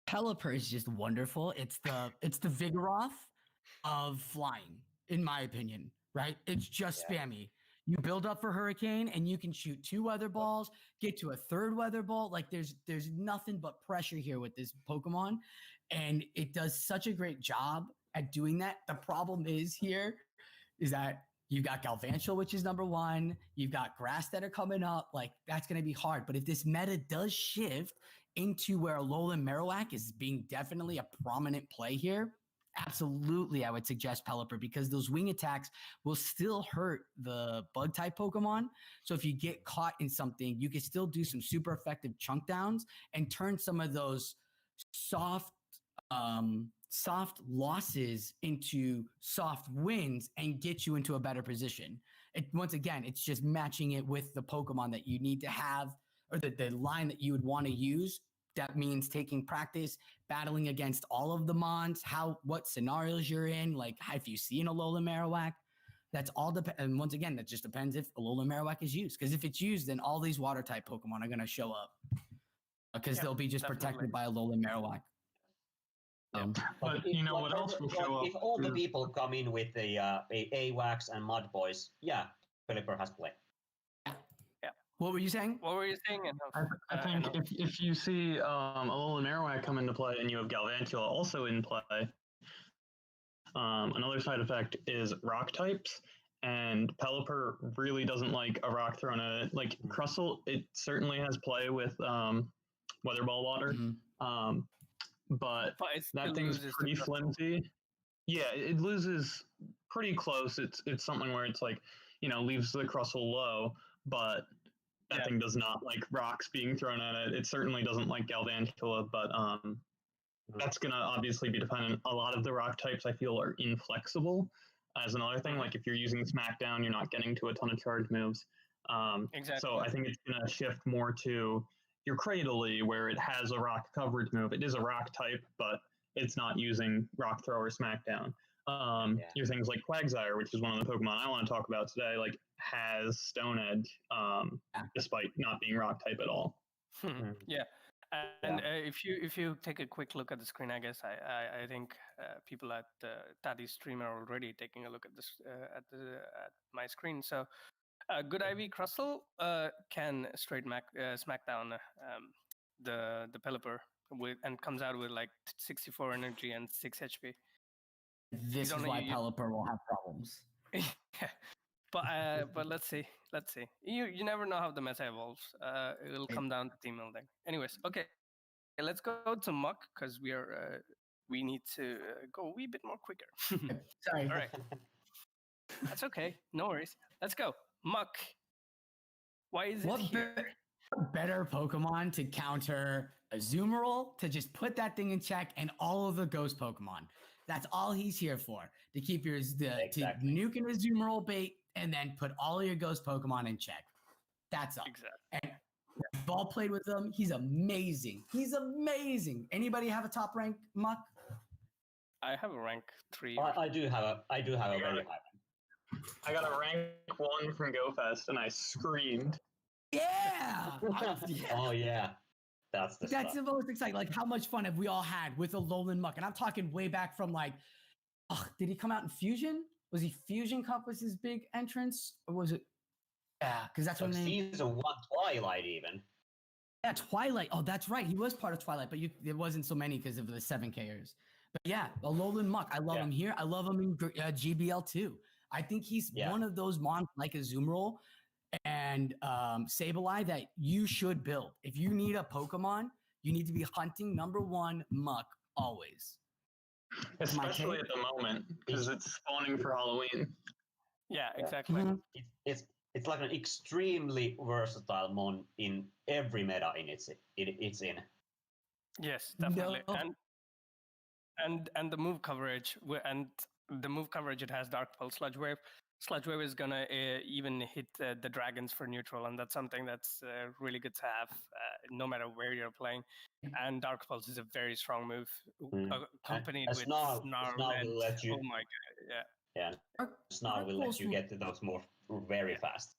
Pelipper is just wonderful. It's the Vigoroth of flying, in my opinion. Right? It's just spammy. You build up for Hurricane, and you can shoot 2 Weather Balls, get to a 3rd Weather Ball. Like there's nothing but pressure here with this Pokemon, and it does such a great job at doing that. The problem is that you've got Galvantula, which is number 1. You've got grass that are coming up. Like that's going to be hard. But if this meta does shift into where Alolan Marowak is being definitely a prominent play here, absolutely, I would suggest Pelipper because those wing attacks will still hurt the bug type Pokemon. So if you get caught in something, you can still do some super effective chunk downs and turn some of those soft losses into soft wins and get you into a better position. Once again, it's just matching it with the Pokemon that you need to have or the line that you would want to use. That means taking practice, battling against all of the mons, what scenarios you're in, like if you see an Alolan Marowak. That's all depends. And once again, that just depends if Alolan Marowak is used. Because if it's used, then all these water type Pokemon are going to show up because they'll be just protected by Alolan Marowak. But you know what else will show up? If all the people come in with the AWACS and Mud Boys, yeah, Pelipper has play. What were you saying? I think if you see Alolan Marowak come into play and you have Galvantula also in play, another side effect is rock types, and Pelipper really doesn't like a rock thrown at it. Like Crustle, it certainly has play with Weather Ball Water, but that thing's pretty flimsy. Yeah, it loses pretty close. It's something where it's like, leaves the Crustle low, but that thing does not like rocks being thrown at it. It certainly doesn't like Galvantula, but that's going to obviously be dependent. A lot of the rock types I feel are inflexible as another thing. Like if you're using Smackdown, you're not getting to a ton of charge moves. Exactly. So I think it's going to shift more to your Cradily, where it has a rock coverage move. It is a rock type, but it's not using Rock Throw or Smackdown. Your things like Quagsire, which is one of the Pokemon I want to talk about today, like has Stone Edge, despite not being rock type at all. Yeah. And if you take a quick look at the screen, I guess I think people at Tadi's stream are already taking a look at this at my screen. So good IV Crustle can straight smack down the Pelipper and comes out with like 64 energy and 6 HP. This is why Pelipper will have problems. Yeah. But let's see. You never know how the meta evolves. It'll come down to team building. Anyways, okay, let's go to Muck because we need to go a wee bit more quicker. Sorry. All right. That's okay. No worries. Let's go. Muck. Why is it here? Better Pokemon to counter Azumarill, to just put that thing in check, and all of the ghost Pokemon. That's all he's here for. To keep to nuke an Azumarill bait and then put all of your ghost Pokemon in check. That's all. Exactly. And ball played with him. He's amazing. Anybody have a top rank Muck? I have a rank 3. I do have a very high rank. I got a rank 1 from GoFest and I screamed. Yeah. Oh yeah. That's the most exciting. Like, how much fun have we all had with a Alolan Muck? And I'm talking way back from like, did he come out in Fusion? Was he Fusion Cup was his big entrance? Or was it? Yeah, because that's when Season 1 Twilight even. Yeah, Twilight. Oh, that's right. He was part of Twilight, but there wasn't so many because of the 7Kers. But yeah, Alolan Muck. I love him here. I love him in GBL too. I think he's one of those mons like Azumarill and Sableye that you should build. If you need a Pokemon, you need to be hunting #1 Muck always. Especially at the moment, because it's spawning for Halloween. Yeah, exactly. Mm-hmm. It's like an extremely versatile mon in every meta it's in. Yes, definitely. No. And the move coverage it has Dark Pulse, Sludge Wave. Sludge Wave is gonna even hit the dragons for neutral, and that's something that's really good to have no matter where you're playing. And Dark Pulse is a very strong move, accompanied with Snarl will let you. Oh my god! Yeah. Snarl will let you get to those more very fast.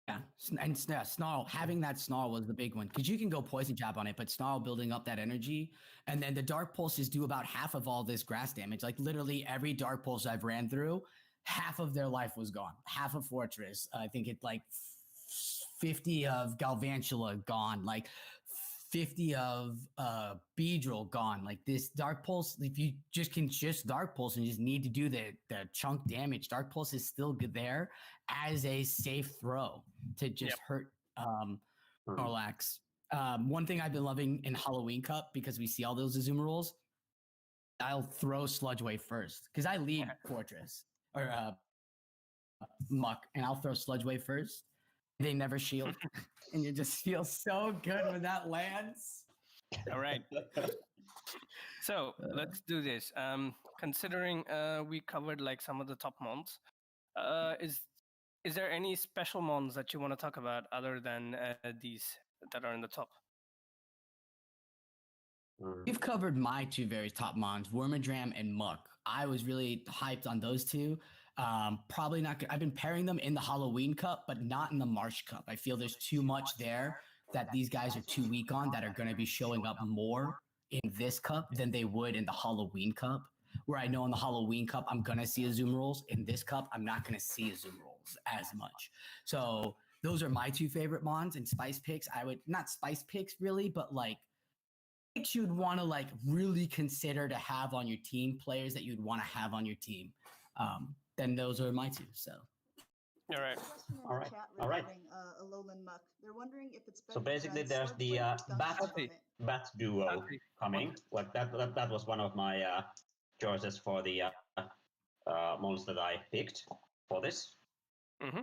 Yeah, and Snarl, having that Snarl was the big one, because you can go Poison Jab on it, but Snarl building up that energy, and then the Dark Pulses do about half of all this grass damage. Like literally every Dark Pulse I've ran through, half of their life was gone. Half of Fortress. I think it's like 50 of Galvantula gone, like 50 of Beedrill gone. Like this Dark Pulse, if you can Dark Pulse and just need to do the chunk damage, Dark Pulse is still good there as a safe throw to just hurt Snorlax. One thing I've been loving in Halloween Cup, because we see all those Azumarills, I'll throw Sludge Wave first because I lead Fortress or Muck, and I'll throw Sludge Wave first. They never shield, and you just feel so good when that lands. All right. So let's do this. Considering we covered like some of the top mons, is there any special mons that you want to talk about other than these that are in the top? We've covered my two very top mons, Wormadram and Muck. I was really hyped on those two. Probably not good. I've been pairing them in the Halloween Cup, but not in the Marsh Cup. I feel there's too much there that these guys are too weak on, that are going to be showing up more in this cup than they would in the Halloween Cup, where I know in the Halloween Cup I'm going to see Azumarills. In this cup, I'm not going to see Azumarills as much. So those are my two favorite mons. And spice picks, I would not spice picks really, but like picks you'd want to like really consider to have on your team, players that you'd want to have on your team. Then those are my two. So, all right, all right. Alolan Muck. They're wondering if it's so basically there's the bat duo coming. Like that was one of my choices for the mons that I picked for this. Mm-hmm.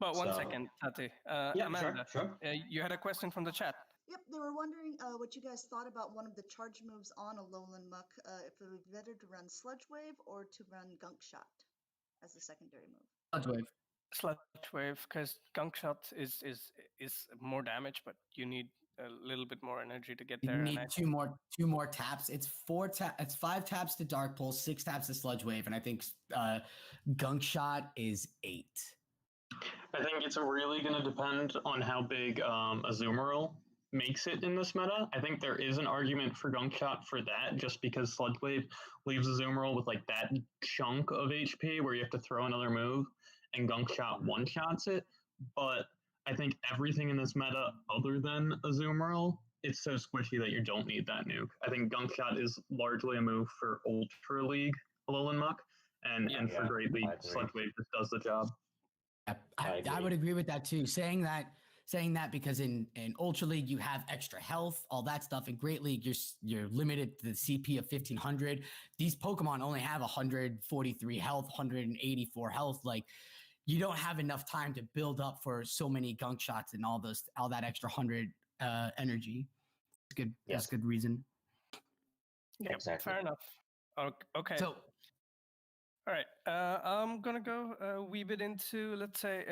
But one second, Tati. Amanda, sure. You had a question from the chat. Yep, they were wondering what you guys thought about one of the charge moves on Alolan Muck. If it would be better to run Sludge Wave or to run Gunk Shot as the secondary move. Sludge Wave, because Gunk Shot is more damage, but you need a little bit more energy to get there. You need two more taps. It's 5 taps to Dark Pulse, 6 taps to Sludge Wave, and I think Gunk Shot is 8. I think it's really going to depend on how big Azumarill makes it in this meta. I think there is an argument for Gunk Shot for that, just because Sludge Wave leaves Azumarill with like that chunk of HP where you have to throw another move, and Gunk Shot one-shots it. But I think everything in this meta, other than Azumarill, it's so squishy that you don't need that nuke. I think Gunk Shot is largely a move for Ultra League Alolan Muck, and for Great League, Sludge Wave just does the job. I would agree with that too. Saying that because in Ultra League you have extra health, all that stuff. In Great League you're limited to the CP of 1500. These Pokemon only have 143 health, 184 health. Like you don't have enough time to build up for so many Gunk Shots and all that extra 100 energy. It's good. Yes. That's a good reason. Yeah, exactly. Fair enough. Okay. So. All right, I'm gonna go a wee bit into, let's say,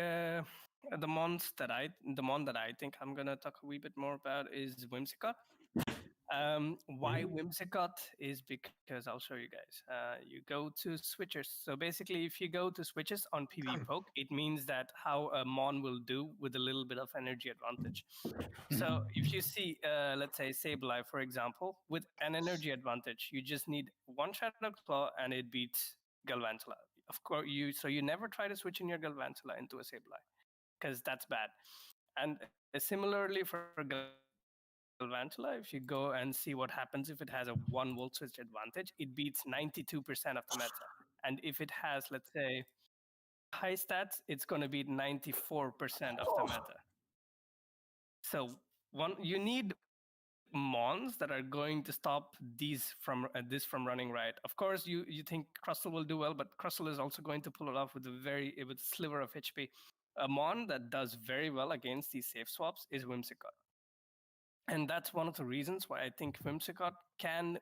the mon that I think I'm gonna talk a wee bit more about is Whimsicott. Why Whimsicott is because I'll show you guys. You go to switchers. So basically, if you go to switches on PV Poke, it means that how a mon will do with a little bit of energy advantage. So if you see, let's say Sableye, for example, with an energy advantage, you just need one Shadow Claw and it beats Galvantula. Of course, you never try to switch in your Galvantula into a Sableye because that's bad. And similarly for Galvantula, if you go and see what happens if it has a 1 volt switch advantage, it beats 92% of the meta. And if it has, let's say, high stats, it's going to beat 94% of the meta. So you need mons that are going to stop this from running right. Of course, you think Crustle will do well, but Crustle is also going to pull it off with a sliver of HP. A mon that does very well against these safe swaps is Whimsicott. And that's one of the reasons why I think Whimsicott can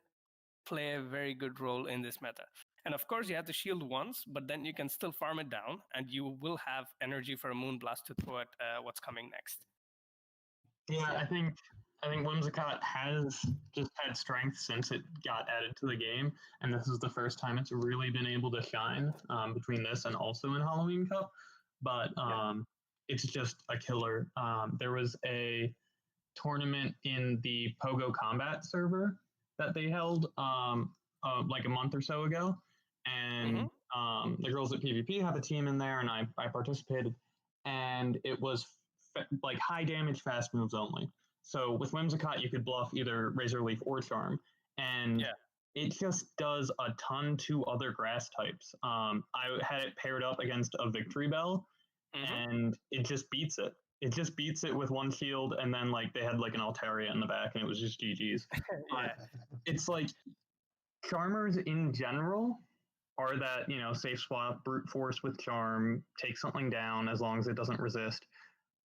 play a very good role in this meta. And of course, you have to shield once, but then you can still farm it down, and you will have energy for a Moonblast to throw at what's coming next. Yeah, I think Whimsicott has just had strength since it got added to the game, and this is the first time it's really been able to shine between this and also in Halloween Cup. But it's just a killer. There was a tournament in the Pogo Combat server that they held like a month or so ago, and the girls at PvP have a team in there, and I participated, and it was like high damage fast moves only. So with Whimsicott, you could bluff either Razor Leaf or Charm, and it just does a ton to other grass types. I had it paired up against a Victory Bell, and it just beats it. It just beats it with one shield, and then like they had like an Altaria in the back, and it was just GG's. It's like Charmers in general are that, you know, safe swap, brute force with Charm, take something down as long as it doesn't resist.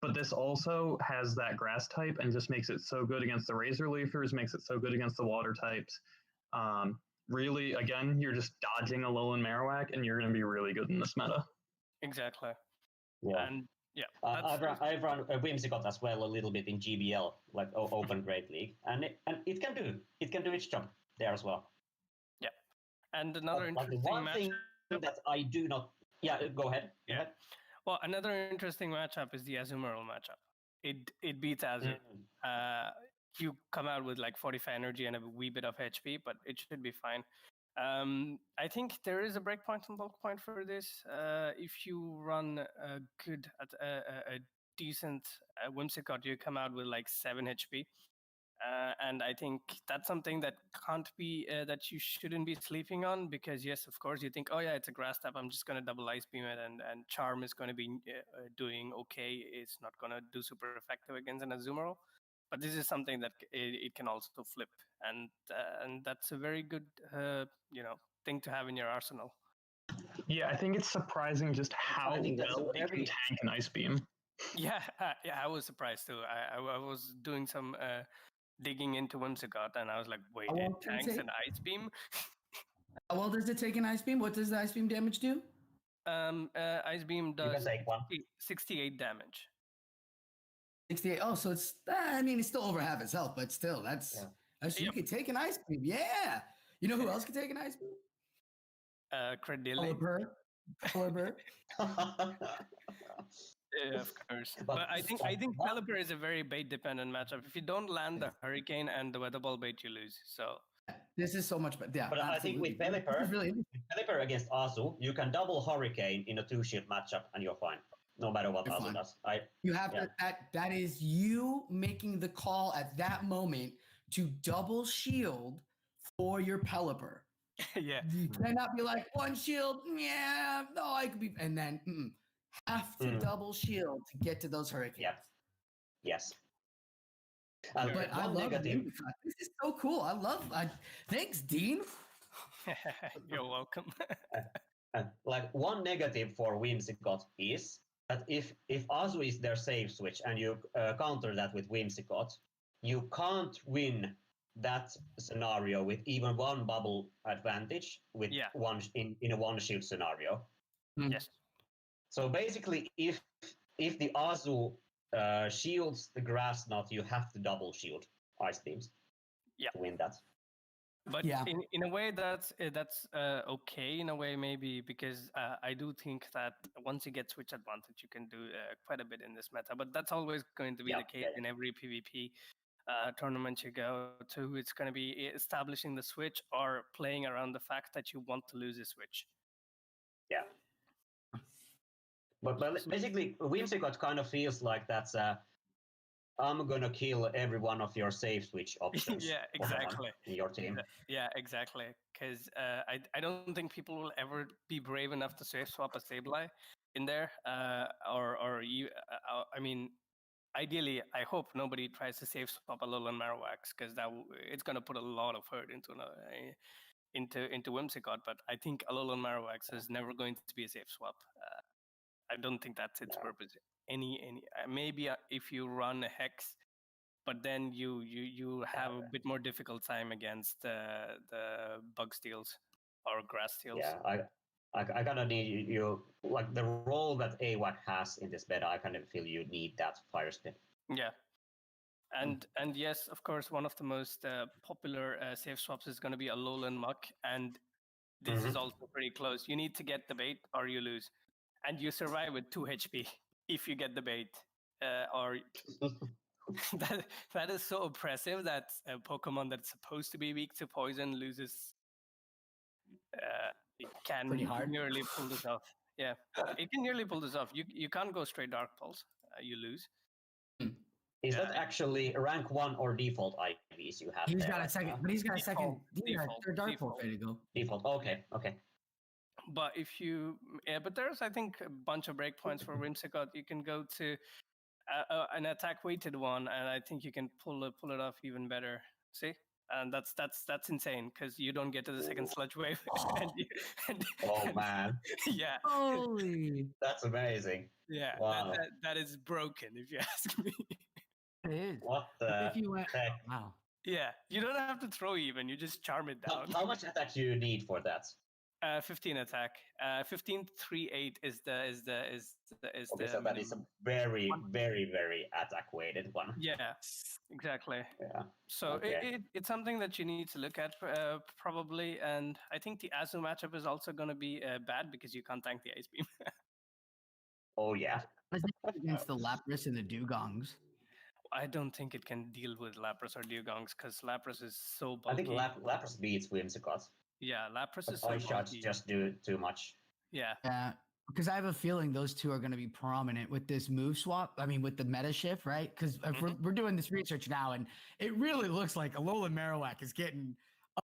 But this also has that grass type and just makes it so good against the Razor Leafers, makes it so good against the water types. Really, again, you're just dodging Alolan Marowak, and you're going to be really good in this meta. Exactly. Yeah. And I've run Whimsicott as well a little bit in GBL, like Open Great League, and it can do its job there as well. Yeah. And another interesting one matchup thing that I do not. Yeah, go ahead. Go ahead. Well, another interesting matchup is the Azumarill matchup. It beats Azu. You come out with like 45 energy and a wee bit of HP, but it should be fine. I think there is a breakpoint and bulk point for this. If you run a decent Whimsicott, you come out with like 7 HP. And I think that's something that can't be, that you shouldn't be sleeping on, because yes, of course, you think, oh yeah, it's a grass type, I'm just going to double Ice Beam it, and Charm is going to be doing okay. It's not going to do super effective against an Azumarill. But this is something that it can also flip, and that's a very good thing to have in your arsenal. Yeah, I think it's surprising just how well it can tank an Ice Beam. Yeah, I was surprised too. I was doing some digging into Whimsicott, and I was like, wait, it tanks an Ice Beam? How well does it take an Ice Beam? What does the Ice Beam damage do? Ice Beam does 68 damage. 68. Oh, so it's, I mean, it's still over half its health, but still, that's you could take an Ice Beam. Yeah. You know who else could take an Ice Beam? Credilli. Thorber. Yeah, of course. But I think Pelipper is a very bait dependent matchup. If you don't land the Hurricane and the Weather Ball bait, you lose. So This is so much better. Yeah, But I think with Pelipper against Azu, you can double Hurricane in a 2-shield matchup and you're fine. No matter what Azu does. You have to that is you making the call at that moment to double shield for your Pelipper. yeah. You cannot be like 1 shield, yeah, no, I could be, and then have to double shield to get to those Hurricanes. Yeah. Yes. But I love Whimsicott. This is so cool. Thanks, Dean. You're welcome. Like one negative for Whimsicott is that if Azu is their save switch and you counter that with Whimsicott, you can't win that scenario with even one bubble advantage with one in a 1-shield scenario. Yes. So basically, if the Azu shields the Grass Knot, you have to double shield Ice Beams to win that. But in a way, that's okay. In a way, maybe because I do think that once you get switch advantage, you can do quite a bit in this meta. But that's always going to be the case in every PvP tournament you go to. It's going to be establishing the switch or playing around the fact that you want to lose a switch. Yeah. But basically, Whimsicott kind of feels like that's I'm gonna kill every one of your save switch options. Yeah, exactly. In your team. Yeah, exactly. Because I don't think people will ever be brave enough to save swap a Sableye in there. I mean, ideally, I hope nobody tries to save swap a Alolan Marowak because it's gonna put a lot of hurt into Whimsicott. But I think Alolan Marowak is never going to be a safe swap. I don't think that's its purpose. Maybe if you run a Hex, but then you have a bit more difficult time against the Bug Steals or Grass Steals. Yeah, I kind of need you like the role that AWAC has in this beta. I kind of feel you need that Fire Spin. Yeah, and yes, of course, one of the most popular safe swaps is going to be Alolan Muck, and this is also pretty close. You need to get the bait or you lose. And you survive with 2 HP if you get the bait. That is so oppressive that a Pokemon that's supposed to be weak to poison loses. It can nearly pull this off. Yeah, it can nearly pull this off. You can't go straight Dark Pulse. You lose. Is that actually rank 1 or default IVs you have? He's got a second, but he's got a second. They're Dark Pulse ready to go. Default. Okay. But but there's I think a bunch of breakpoints for Whimsicott. You can go to an attack weighted one, and I think you can pull it off even better. See, and that's insane because you don't get to the second sludge wave. Oh man! Yeah. Holy! That's amazing. Yeah. Wow. That is broken, if you ask me. It is. What the heck? Wow. Yeah, you don't have to throw even. You just charm it down. How much attack do you need for that? 15 attack. 15 3-8 is the So that is a very very attack weighted one. Yeah, exactly. Yeah. So it's something that you need to look at probably, and I think the Azu matchup is also going to be bad because you can't tank the Ice Beam. Oh yeah. Against the Lapras and the Dewgongs. I don't think it can deal with Lapras or Dewgongs because Lapras is so bulky. I think Lapras beats Whimsicott. Yeah, Lapras is so Ice shots just do too much. Yeah. Because I have a feeling those two are going to be prominent with this move swap. I mean, with the meta shift, right? Because we're doing this research now, and it really looks like Alolan Marowak is getting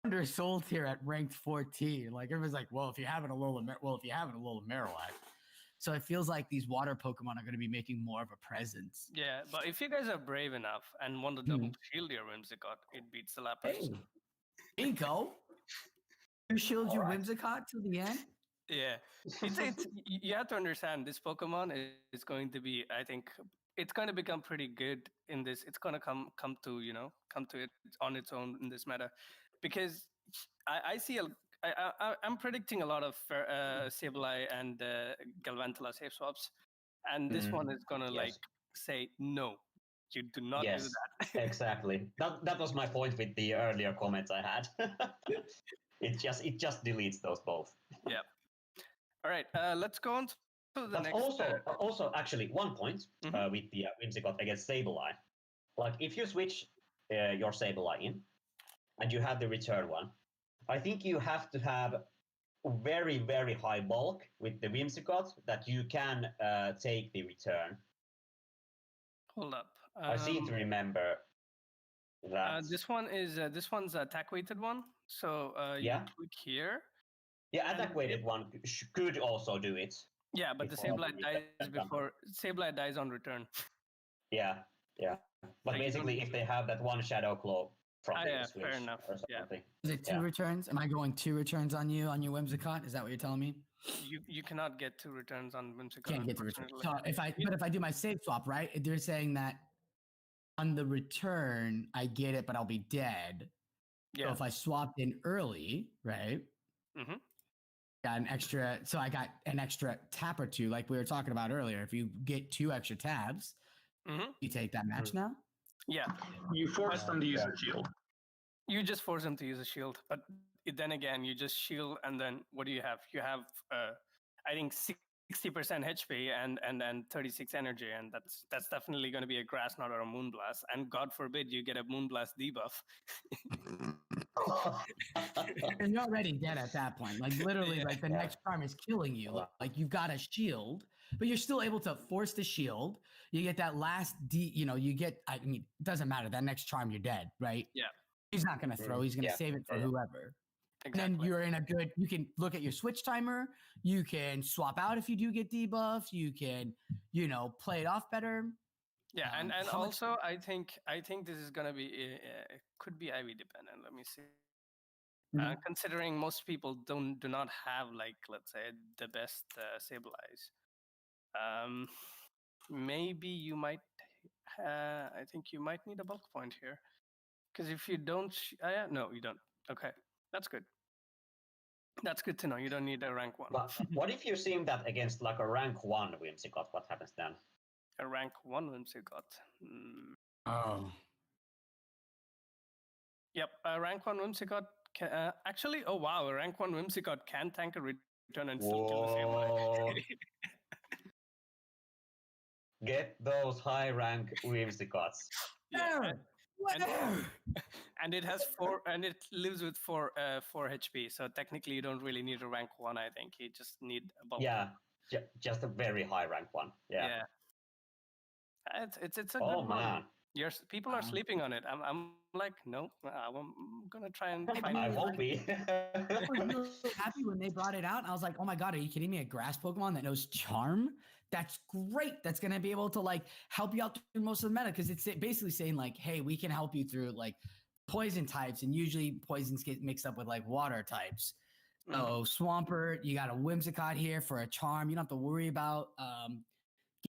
undersold here at ranked 14. Like everyone's like, well, if you have an Alolan Marowak. So it feels like these water Pokemon are going to be making more of a presence. Yeah, but if you guys are brave enough and want to double shield your Whimsicott, it beats the Lapras. Hey, Inko, you shield your Whimsicott to the end? Yeah, you have to understand this Pokemon is going to be. I think it's going to become pretty good in this. It's going to come to it on its own in this meta, because I see I'm predicting a lot of Sableye and Galvantula safe swaps, and this one is going to say no. You do not do that. Exactly. That was my point with the earlier comments I had. It just deletes those both. Yeah. All right. Let's go on to So the That's next, also actually one point Mhm. with the Whimsicott against Sableye. Like if you switch your Sableye in and you have the return one, I think you have to have very, very high bulk with the Whimsicott that you can take the return. hold up. I seem to remember that. This one's attack weighted one. So you Yeah. click here. Yeah, and attack weighted one could also do it. Yeah, but the before Sableye the dies return. before Sableye dies on return. Yeah, yeah. But So you basically, don't- if they have that one Shadow Claw from the yeah, switch fair enough. or Yeah. something. Is it two Yeah. returns? Am I going 2 returns on you on your Whimsicott? Is that what you're telling me? You cannot get 2 returns on Whimsicott. Can't get the return. unfortunately. So if I do my save swap, right? They're saying that on the return I get it, but I'll be dead. Yeah. So if I swapped in early, right? Mhm. Got an extra. So I got an extra tap or 2, like we were talking about earlier. If you get 2 extra tabs, Mhm. you take that match now. Yeah. You force them to use Yeah. a shield. You just force them to use a shield, but then again, you just shield, and then what do you have? You have, I think, 60% HP and then 36 energy, and that's definitely going to be a Grass Knot or a Moonblast. And God forbid you get a Moonblast debuff. And you're already dead at that point. Like literally, like the Yeah. next charm is killing you. Like you've got a shield, but you're still able to force the shield. You get that last you get. I mean, it doesn't matter. That next charm, you're dead, right? Yeah. He's not going to throw. He's going to Yeah. save it for Yeah. whoever. Exactly. And then you're in a good. You can look at your switch timer. You can swap out if you do get debuffed. You can, play it off better. Yeah, and how much- also I think this is gonna be it could be IV dependent. Let me see. Considering most people do not have, like, let's say, the best Sableyes, maybe you might. I think you might need a bulk point here, because if you don't, no, you don't. Okay, that's good. That's good to know. You don't need a rank 1. But what if you see that against like a rank 1 Whimsicott? What happens then? A rank 1 Whimsicott. Oh. Yep, a rank 1 Whimsicott can, actually, oh wow, a rank 1 Whimsicott can tank a return and still kill the Whoa. Sableye. Get those high rank Whimsicotts. Yeah, Whatever. and it has 4, and it lives with 4 HP. So technically, you don't really need a rank 1. I think you just need a bulk. Yeah, just a very high rank one. Yeah. Yeah. It's a good Oh one. man, People are sleeping on it. I'm like, no, I'm gonna try and find I it. won't be. I was really happy when they brought it out. And I was like, oh my God, are you kidding me? A grass Pokemon that knows Charm? That's great. That's going to be able to like help you out through most of the meta. Cause it's basically saying like, hey, we can help you through like poison types. And usually poisons get mixed up with like water types. So Swampert, you got a Whimsicott here for a Charm. You don't have to worry about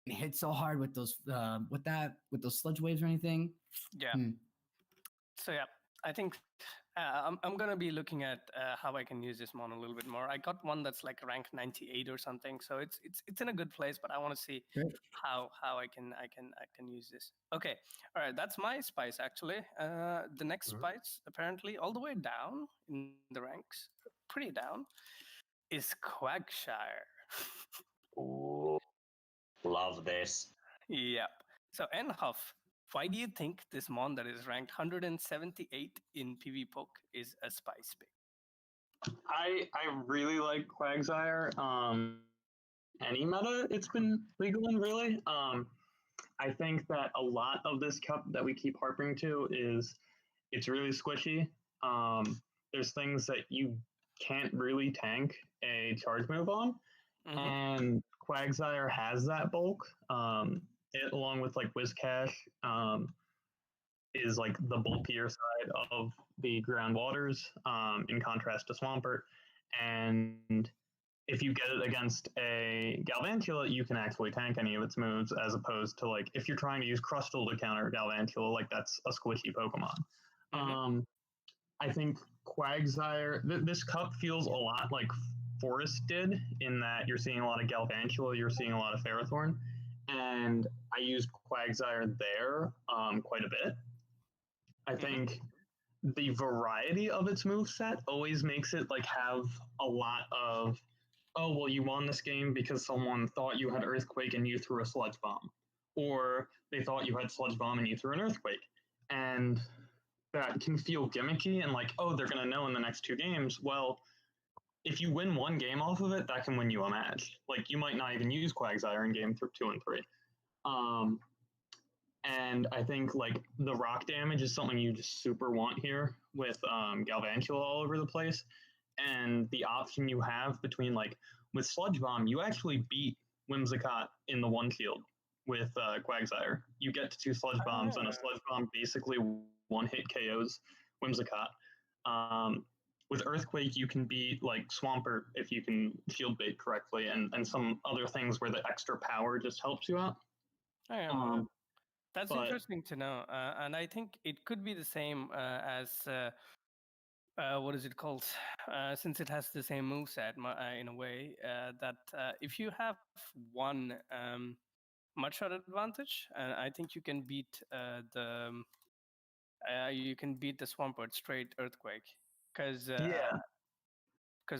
getting hit so hard with those with those sludge waves or anything. Yeah. So yeah, I think I'm gonna be looking at how I can use this mon a little bit more. I got one that's like rank 98 or something, so it's in a good place. But I want to see how I can use this. Okay, all right, that's my spice actually. The next spice, apparently all the way down in the ranks, pretty down, is Quagshire. Ooh, love this. Yep. So NHoff, why do you think this mon that is ranked 178 in PV Poke is a spice pick? I really like Quagsire. Any meta it's been legal in, really. I think that a lot of this cup that we keep harping to is it's really squishy. There's things that you can't really tank a charge move on, and Quagsire has that bulk. It, along with like Whiscash, is like the bulkier side of the ground waters, in contrast to Swampert. And if you get it against a Galvantula, you can actually tank any of its moves, as opposed to like if you're trying to use Crustal to counter Galvantula, like that's a squishy Pokemon. I think Quagsire, this cup feels a lot like Forest did, in that you're seeing a lot of Galvantula, you're seeing a lot of Ferrothorn, and I used Quagsire there quite a bit. I think the variety of its moveset always makes it like have a lot of oh, well, you won this game because someone thought you had Earthquake and you threw a Sludge Bomb. Or they thought you had Sludge Bomb and you threw an Earthquake. And that can feel gimmicky and like, oh, they're going to know in the next 2 games. Well, if you win 1 game off of it, that can win you a match. Like, you might not even use Quagsire in game 2 and 3. And I think, like, the rock damage is something you just super want here with Galvantula all over the place. And the option you have between, like, with Sludge Bomb, you actually beat Whimsicott in the 1 field with Quagsire. You get to 2 Sludge Bombs, and a Sludge Bomb basically 1-hit KOs Whimsicott. With Earthquake, you can beat, like, Swampert if you can shield bait correctly, and some other things where the extra power just helps you out. That's interesting to know, and I think it could be the same as what is it called? Since it has the same moveset in a way, that if you have 1 mudshot advantage, I think you can beat the Swampert straight Earthquake, because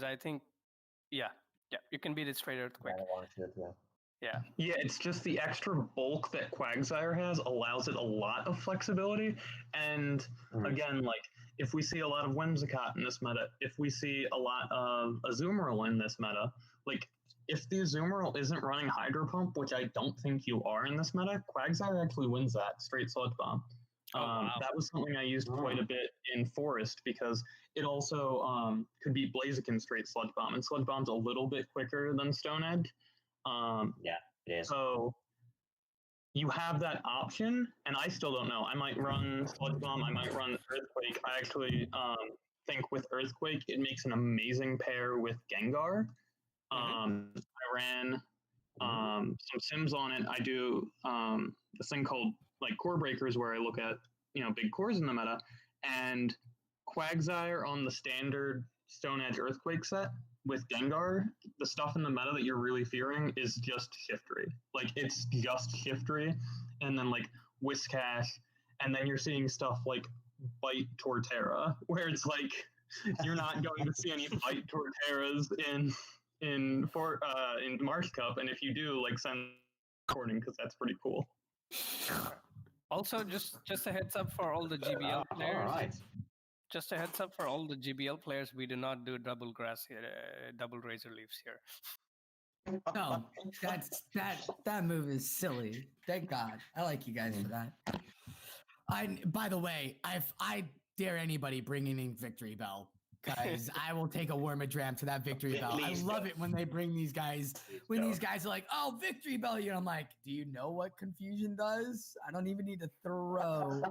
I think you can beat it straight Earthquake. Yeah, it's just the extra bulk that Quagsire has allows it a lot of flexibility. And again, like, if we see a lot of Whimsicott in this meta, if we see a lot of Azumarill in this meta, like, if the Azumarill isn't running Hydro Pump, which I don't think you are in this meta, Quagsire actually wins that straight Sludge Bomb. That was something I used quite a bit in Forest because it also could beat Blaziken straight Sludge Bomb, and Sludge Bomb's a little bit quicker than Stone Edge. It is. So you have that option, and I still don't know. I might run Sludge Bomb, I might run Earthquake. I actually think with Earthquake, it makes an amazing pair with Gengar. I ran some sims on it. I do this thing called, like, Core Breakers, where I look at, big cores in the meta, and Quagsire on the standard Stone Edge Earthquake set with Gengar, the stuff in the meta that you're really fearing is just Shiftry. Like, it's just Shiftry, and then, like, Whiscash, and then you're seeing stuff like Bite Torterra, where it's like, you're not going to see any Bite Torterras in Marsh Cup, and if you do, like, send recording, because that's pretty cool. Also, just a heads up for all the GBL players. All right. Just a heads up for all the GBL players, we do not do double grass here, double razor leaves here. No, that move is silly. Thank God. I like you guys for that. By the way, I dare anybody bringing in Victory Bell, because I will take a Wormadram to that Victory Bell. I love it when they bring these guys. When these guys are like, "Oh, Victory Bell," I'm like, "Do you know what confusion does? I don't even need to throw."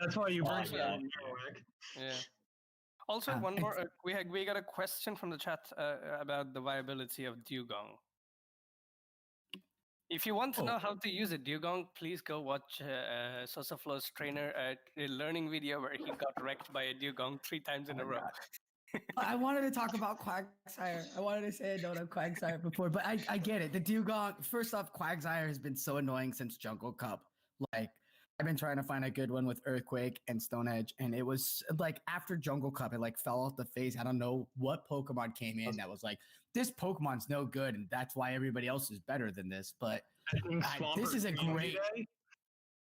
That's why you bring Yeah. Also, one more. We got a question from the chat about the viability of Dewgong. If you want to know how to use a Dewgong, please go watch Sosaflo's trainer learning video where he got wrecked by a Dewgong 3 times in a row. I wanted to talk about Quagsire. I wanted to say a note on Quagsire before, but I get it. The Dewgong, first off, Quagsire has been so annoying since Jungle Cup. Like, I've been trying to find a good one with Earthquake and Stone Edge, and it was like after Jungle Cup, it like fell off the face. I don't know what Pokemon came in that was like, this Pokemon's no good, and that's why everybody else is better than this. But this is a great.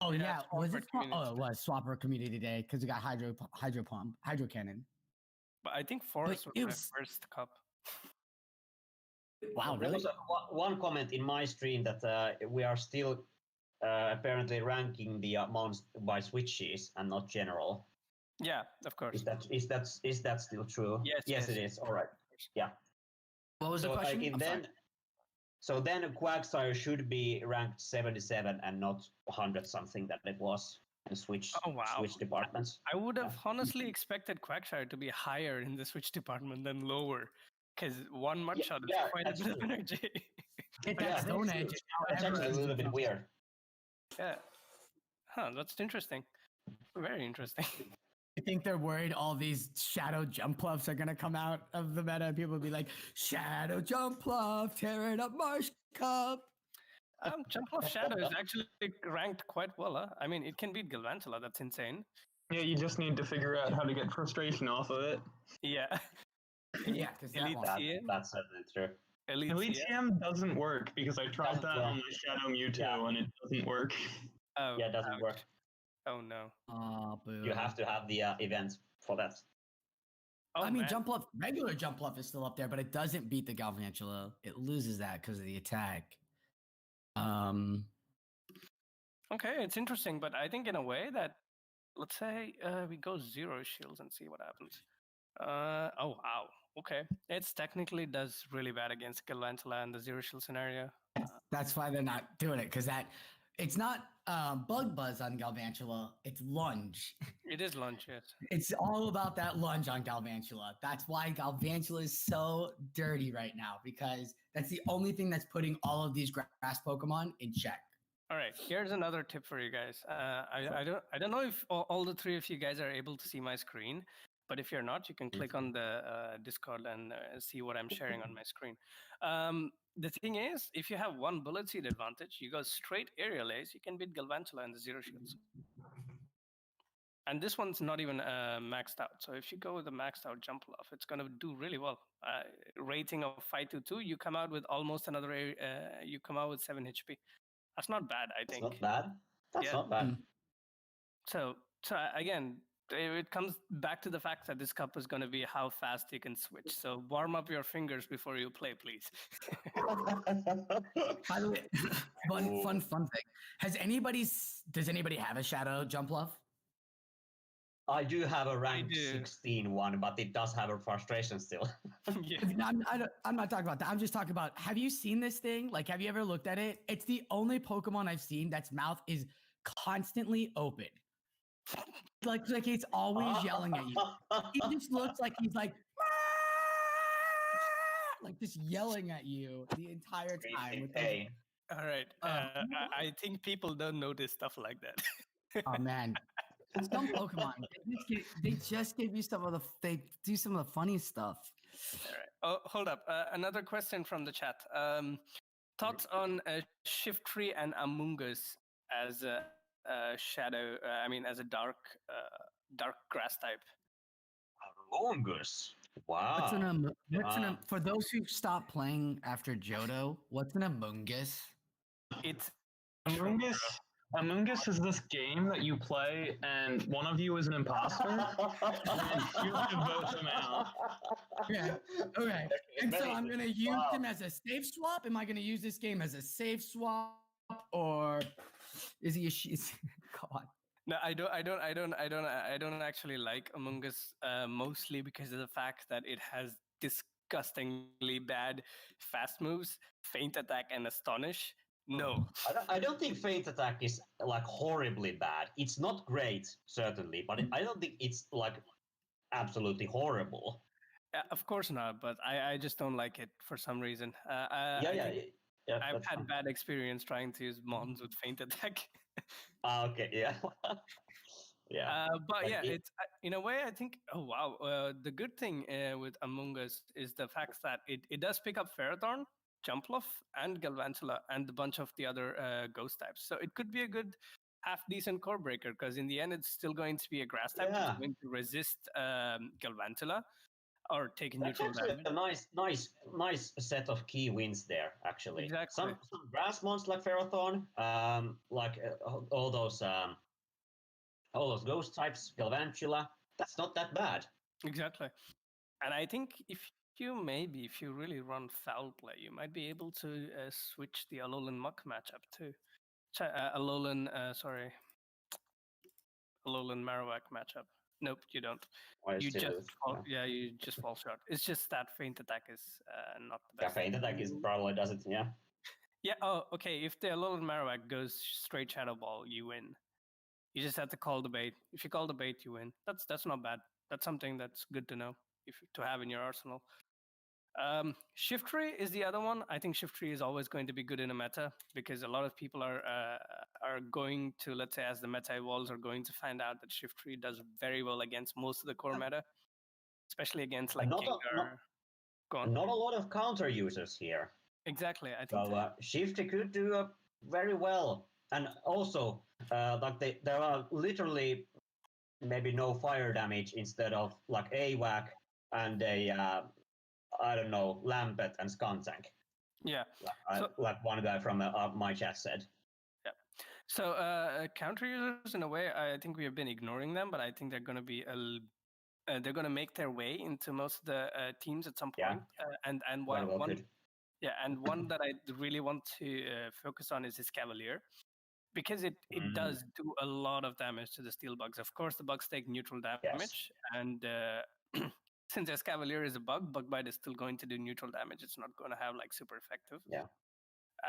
Oh yeah, was it? Oh, it was Swampert Community Day because we got Hydro Pump, Hydro Cannon. But I think Forest was my first cup. Wow, There really? was one comment in my stream that we are still apparently ranking the amounts by switches and not general. Yeah, of course. Is that still true? Yes, it is. All right. Yeah. What was the question? So then Quagsire should be ranked 77 and not 100 something that it was in Switch departments. I would have honestly expected Quagsire to be higher in the Switch department than lower, because 1 mudshot is quite a bit of energy. Stone Edge. It's actually a little bit weird. Yeah. Huh, that's interesting. Very interesting. I think they're worried all these Shadow Jumpluffs are going to come out of the meta and people will be like, Shadow Jumpluff, tearing up Marsh Cup. Jumpluff Shadow is actually ranked quite well. Huh? I mean, it can beat Galvantula. That's insane. Yeah, you just need to figure out how to get frustration off of it. Yeah. Yeah, because that Elite one. TM? That's certainly true. Elite Elite TM? TM doesn't work because I tried that on my Shadow Mewtwo and it doesn't work. Oh, Yeah, it doesn't work. Oh no. Oh, boo. You have to have the events for that. Oh, I mean, man. regular jump bluff is still up there, but it doesn't beat the Galvantula. It loses that because of the attack. Okay, it's interesting, but I think in a way that, let's say we go 0 shields and see what happens. Oh, wow. Okay. It's technically does really bad against Galvantula and the 0 shield scenario. That's why they're not doing it, because it's not bug buzz on Galvantula, it's lunge. It is lunge, yes. It's all about that lunge on Galvantula. That's why Galvantula is so dirty right now, because that's the only thing that's putting all of these grass Pokemon in check. All right, here's another tip for you guys. I don't know if all the 3 of you guys are able to see my screen, but if you're not, you can click on the Discord and see what I'm sharing on my screen. The thing is, if you have 1 bullet seed advantage, you go straight aerial ace, you can beat Galvantula and the 0 shields. And this one's not even maxed out. So if you go with a maxed out jump off, it's going to do really well. Rating of 522, you come out with almost another, you come out with 7 HP. That's not bad, I think. It's not bad. That's not bad. So again, it comes back to the fact that this cup is going to be how fast you can switch. So warm up your fingers before you play, please. By the way, fun thing. Does anybody have a Shadow jump bluff? I do have a rank 16 one, but it does have a frustration still. Yeah. I'm not talking about that. I'm just talking about, have you seen this thing? Like, have you ever looked at it? It's the only Pokemon I've seen that's mouth is constantly open. Like it's always yelling at you. He just looks like he's like just yelling at you the entire time. All right. I think people don't notice stuff like that. Oh man. Some Pokemon, they just give you they do some of the funny stuff. All right. Oh, hold up. Another question from the chat. Thoughts on Shiftry and Amoonguss as a shadow? As a dark grass type. Amoonguss. Wow. For those who stopped playing after Johto, what's an Amoonguss? It's Amoonguss is this game that you play, and one of you is an imposter, and you have to vote them out. Okay. And so I'm going to use him as a safe swap? Am I going to use this game as a safe swap, or is he God. No, I don't actually like Amoonguss, mostly because of the fact that it has disgustingly bad fast moves, feint attack, and astonish. No. I don't think feint attack is like horribly bad. It's not great, certainly, but I don't think it's like absolutely horrible. Of course not, but I just don't like it for some reason. Yeah, I've had bad experience trying to use mons with feint attack. Okay, yeah. Yeah. But yeah, it's in a way I think. Oh wow, the good thing with Amoonguss is the fact that it does pick up Ferrothorn, Jumpluff, and Galvantula, and a bunch of the other ghost types. So it could be a good half decent core breaker, because in the end it's still going to be a grass type that's going to resist Galvantula or take neutral damage. A nice set of key wins there, actually. Exactly. Some grass mons like Ferrothorn, all those ghost types, Galvantula. That's not that bad. Exactly. And I think if you really run foul play, you might be able to switch the Alolan Muck matchup too. Alolan Marowak matchup. Nope, you don't. You just fall short. It's just that feint attack is not the best. Yeah, feint attack is probably does it, yeah. Yeah, oh, okay. If the Alolan Marowak goes straight Shadow Ball, you win. You just have to call the bait. If you call the bait, you win. That's not bad. That's something that's good to know, to have in your arsenal. Shiftry is the other one. I think Shiftry is always going to be good in a meta, because a lot of people are going to, let's say, as the meta evolves, are going to find out that Shiftry does very well against most of the core meta, especially against like Gengar. Not a lot of counter users here. Exactly, I think. So Shiftry could do very well, and also there are literally maybe no fire damage instead of like a whack and a I don't know, Lampet and Skuntank. Yeah. Like, like one guy from my chat said. Yeah. So counter users, in a way, I think we have been ignoring them, but I think they're going to be they're going to make their way into most of the teams at some point. And Very well one could. yeah, and one that I really want to focus on is Cavalier, because it does do a lot of damage to the steel bugs. Of course, the bugs take neutral damage, and since Cavalier is a bug bite is still going to do neutral damage. It's not going to have like super effective. Yeah.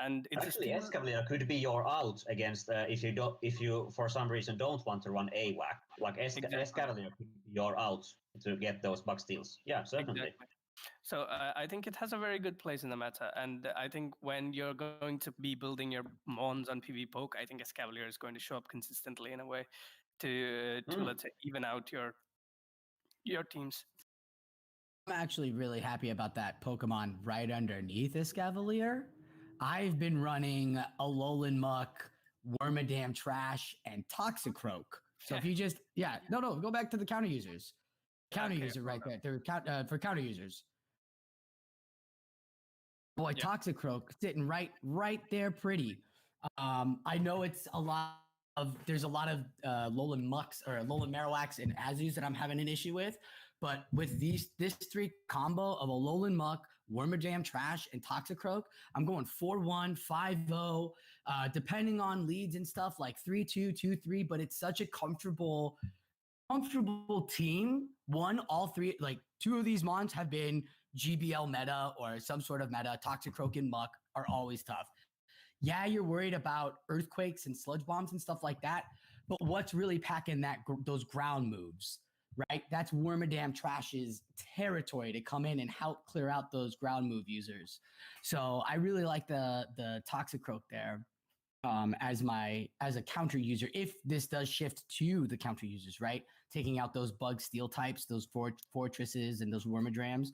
And it's actually Escavalier could be your out against if you for some reason don't want to run AWAC. Like Escavalier could be your out to get those bug steals. Yeah, certainly. Exactly. So I think it has a very good place in the meta, and I think when you're going to be building your mons on PV Poke, I think Escavalier is going to show up consistently in a way to let's say even out your teams. I'm actually really happy about that Pokemon right underneath Escavalier. I've been running Alolan Muck, Wormadam Trash, and Toxicroak. So if you just go back to the counter users. Counter user right there. They're for counter users. Boy, Toxicroak sitting right there pretty. I know it's there's a lot of Alolan Mucks or Alolan Marowaks and Azus that I'm having an issue with. But with this three combo of Alolan Muck, Wormadam Trash, and Toxicroak, I'm going 4-1, 5-0, depending on leads and stuff, like 3-2, 2-3, but it's such a comfortable team. All three, like two of these mons have been GBL meta or some sort of meta. Toxicroak and Muck are always tough. Yeah, you're worried about earthquakes and sludge bombs and stuff like that, but what's really packing those ground moves? Right, that's Wormadam Trash's territory to come in and help clear out those ground move users. So I really like the Toxicroak there as a counter user. If this does shift to the counter users, right, taking out those bug steel types, those fortresses, and those Wormadrams.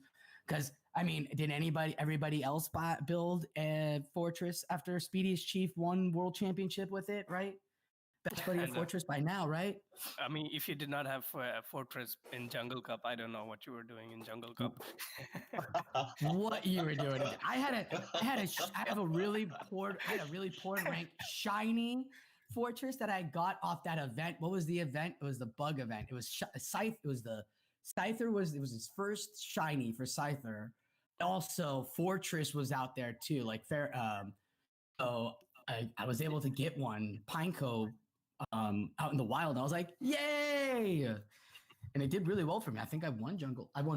Because I mean, did everybody else build a fortress after Speedy's Chief won World Championship with it, right? Best buddy of Fortress by now, right? I mean, if you did not have Fortress in Jungle Cup, I don't know what you were doing in Jungle Cup. What you were doing? I have a really poor rank shiny Fortress that I got off that event. What was the event? It was the bug event. It was Scythe. It was the Scyther it was his first shiny for Scyther. Also, Fortress was out there too. Like fair. So I was able to get one Pineco out in the wild. I was like, yay! And it did really well for me. I think I won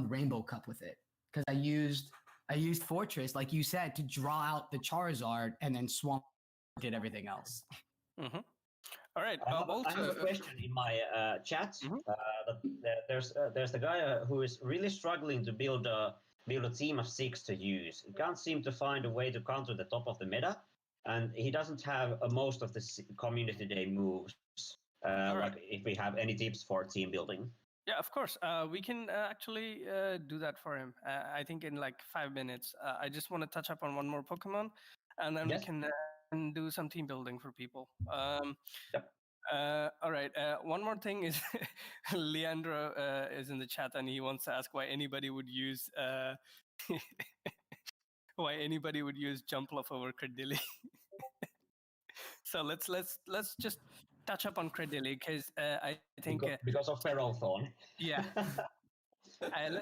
Rainbow Cup with it because I used Fortress, like you said, to draw out the Charizard, and then Swamp did everything else. Mm-hmm. All right. I have a question in my chat. There's the guy who is really struggling to build a team of 6 to use. He can't seem to find a way to counter the top of the meta. And he doesn't have most of the community day moves. Like if we have any tips for team building. Yeah, of course. We can actually do that for him. I think in like 5 minutes. I just want to touch up on one more Pokemon, and then we can do some team building for people. All right. One more thing is Leandro is in the chat, and he wants to ask why anybody would use Jumpluff over Credilly. So let's just touch up on Credilly because I think because of Ferrothorn. Yeah.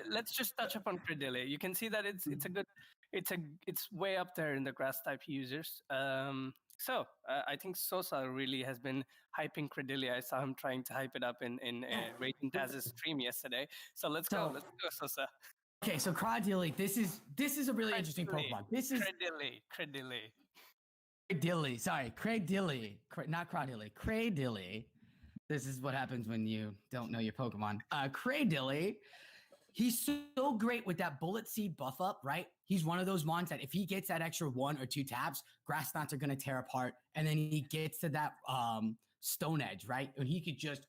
Let's just touch up on Credilly. You can see that it's way up there in the grass type users. So I think Sosa really has been hyping Credilly. I saw him trying to hype it up in Raging Taz's stream yesterday. So let's go, Sosa. Okay, so Credilly, this is a really interesting Pokemon. This is Credilly. Sorry, Credilly. Not Credilly. Credilly. This is what happens when you don't know your Pokemon. Credilly, he's so great with that Bullet Seed buff up, right? He's one of those mons that if he gets that extra 1 or 2 taps, Grass Knots are going to tear apart. And then he gets to that Stone Edge, right? And he could just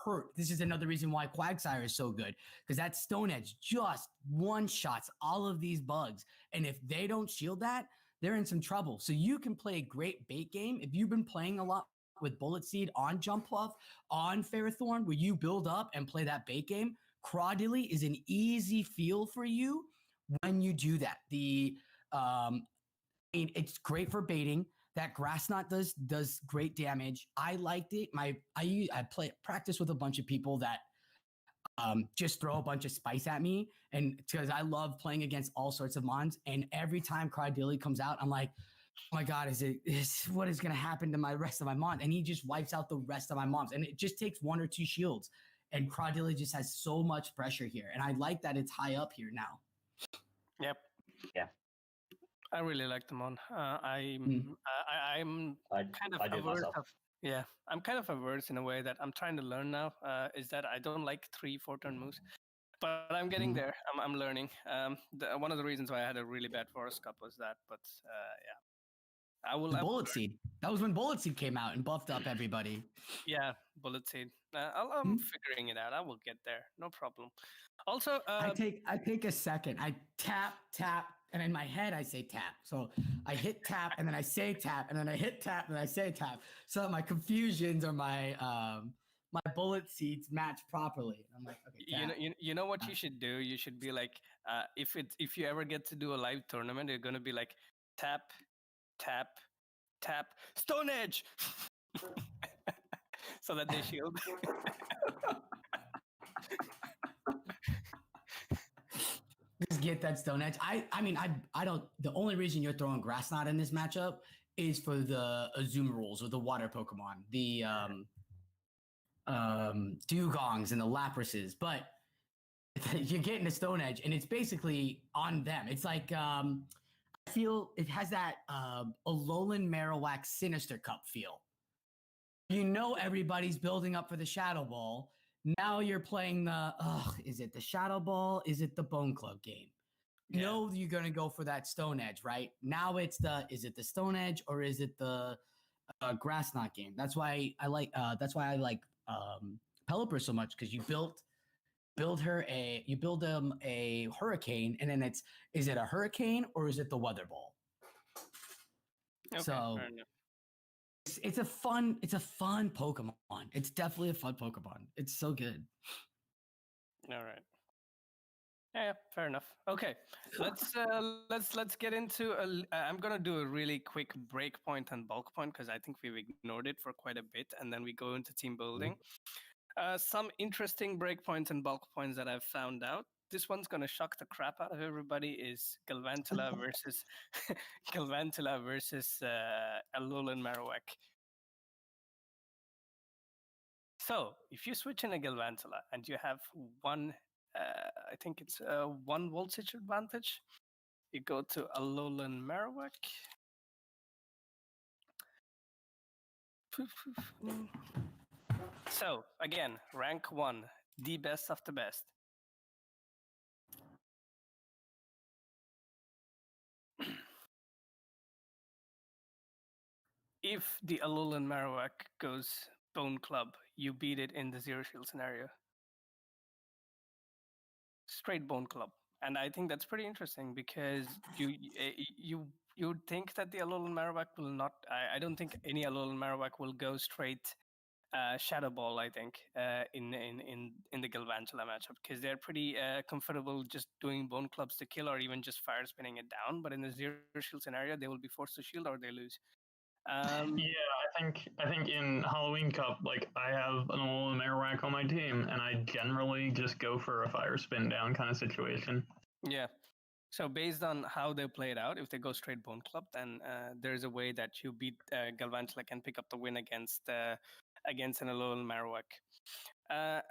hurt. This is another reason why Quagsire is so good, because that Stone Edge just one-shots all of these bugs. And if they don't shield that, they're in some trouble. So you can play a great bait game. If you've been playing a lot with Bullet Seed on Jumpluff, on Ferrothorn, where you build up and play that bait game, Credilly is an easy feel for you when you do that. It's great for baiting. That grass knot does great damage. I liked it. I practice with a bunch of people that just throw a bunch of spice at me, and because I love playing against all sorts of mons. And every time Crawdilly comes out, I'm like, oh my god, what is going to happen to my rest of my mons? And he just wipes out the rest of my mons, and it just takes 1 or 2 shields. And Crawdilly just has so much pressure here, and I like that it's high up here now. Yep. Yeah. I really like them on. I'm kind of I do averse myself. I'm kind of averse in a way that I'm trying to learn now. Is that I don't like 3-4 turn moves, but I'm getting there. I'm learning. One of the reasons why I had a really bad Forest Cup was that. But yeah, I will. The Bullet Seed. That was when Bullet Seed came out and buffed up everybody. Yeah, Bullet Seed. I'm figuring it out. I will get there. No problem. Also, I take a second. I tap, and in my head I say tap. So I hit tap, and then I say tap, and then I hit tap, and I say tap. So my confusions or my bullet seeds match properly. I'm like, okay, tap. You know what you should do? You should be like, if you ever get to do a live tournament, you're gonna be like, tap, tap, tap, Stone Edge, so that they shield. Just get that Stone Edge. I don't. The only reason you're throwing Grass Knot in this matchup is for the Azumarills or the water Pokemon, the Dewgongs and the Laprases. But you're getting the Stone Edge, and it's basically on them. It's like I feel it has that Alolan Marowak Sinister Cup feel. You know everybody's building up for the Shadow Ball. Now you're playing is it the Shadow Ball? Is it the Bone Club game? You know you're going to go for that Stone Edge, right? Now is it the Stone Edge or is it the Grass Knot game? That's why I like Pelipper so much, because you build them a Hurricane, and then is it a Hurricane or is it the Weather Ball? Okay, so it's a fun Pokemon. It's definitely a fun Pokemon. It's so good. All right. Yeah, fair enough. Okay, let's get into. I'm gonna do a really quick breakpoint and bulk point, because I think we've ignored it for quite a bit, and then we go into team building. Some interesting breakpoints and bulk points that I've found out. This one's gonna shock the crap out of everybody. Is Galvantula versus Alolan Marowak. So if you switch in a Galvantula and you have one, I think it's 1 voltage advantage, you go to Alolan Marowak. So again, rank 1, the best of the best. If the Alolan Marowak goes Bone Club, you beat it in the Zero Shield scenario. Straight Bone Club. And I think that's pretty interesting, because you would think that the Alolan Marowak will not. I don't think any Alolan Marowak will go straight Shadow Ball. I think in the Galvantula matchup, because they're pretty comfortable just doing Bone Clubs to kill, or even just fire spinning it down. But in the Zero Shield scenario, they will be forced to shield or they lose. I think in Halloween Cup, like, I have an Alolan Marowak on my team, and I generally just go for a fire spin down kind of situation. Yeah. So based on how they play it out, if they go straight Bone Club, then there's a way that you beat Galvantula and pick up the win against an Alolan Marowak.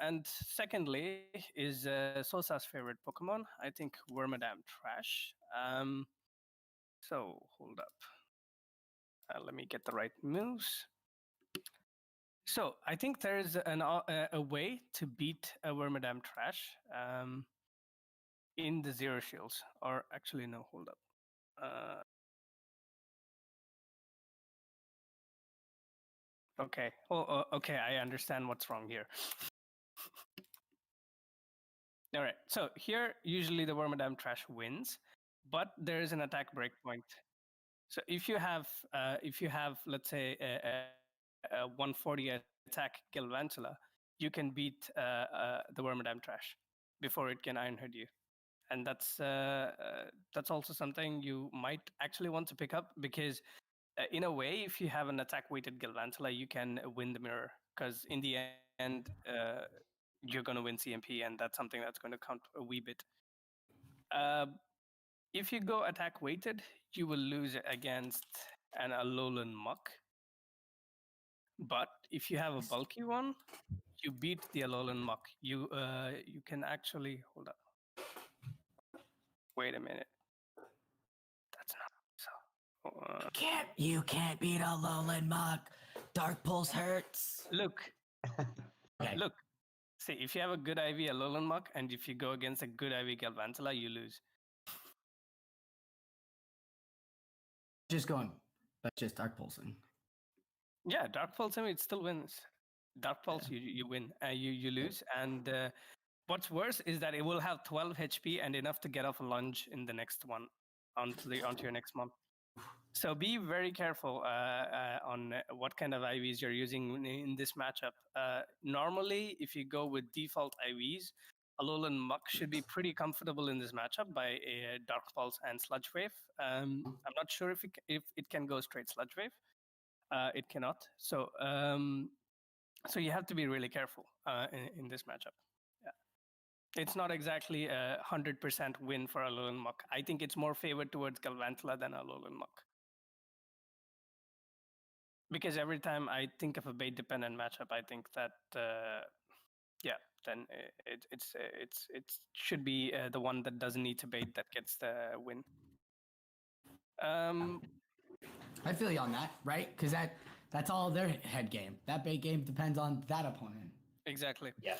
And secondly is Sosa's favorite Pokemon. I think Wormadam Trash. So hold up. Let me get the right moves. So I think there's a way to beat a Wormadam Trash in the Zero Shields. Or actually, no, hold up. Okay. Oh, okay, I understand what's wrong here. All right. So here, usually the Wormadam Trash wins, but there is an attack breakpoint. So if you have, let's say, a 140 attack Galvantula, you can beat the Wormadam Trash before it can Iron Head you. and that's also something you might actually want to pick up because, in a way, if you have an attack-weighted Galvantula, you can win the mirror because in the end, you're going to win CMP, and that's something that's going to count a wee bit. If you go attack-weighted, you will lose against an Alolan Muck. But if you have a bulky one, you beat the Alolan Muck. You can actually hold up. Wait a minute. That's not so. You can't beat Alolan Muck. Dark Pulse hurts. Look. Okay. Look. See, if you have a good IV Alolan Muck, and if you go against a good IV Galvantula, you lose. Just going. That's just Dark Pulsing. Yeah, Dark Pulse, I mean, it still wins. Dark Pulse, you win. You lose. And what's worse is that it will have 12 HP and enough to get off a lunge in the next one onto your next month. So be very careful on what kind of IVs you're using in this matchup. Normally, if you go with default IVs, Alolan Muck should be pretty comfortable in this matchup by a Dark Pulse and Sludge Wave. I'm not sure if it can go straight Sludge Wave. It cannot. So you have to be really careful in this matchup. Yeah. It's not exactly a 100% win for Alolan Muck. I think it's more favored towards Galvantula than Alolan Muck. Because every time I think of a bait-dependent matchup, I think that then it should be the one that doesn't need to bait that gets the win. I feel you on that, right? Because that's all their head game. That bait game depends on that opponent. Exactly. Yeah.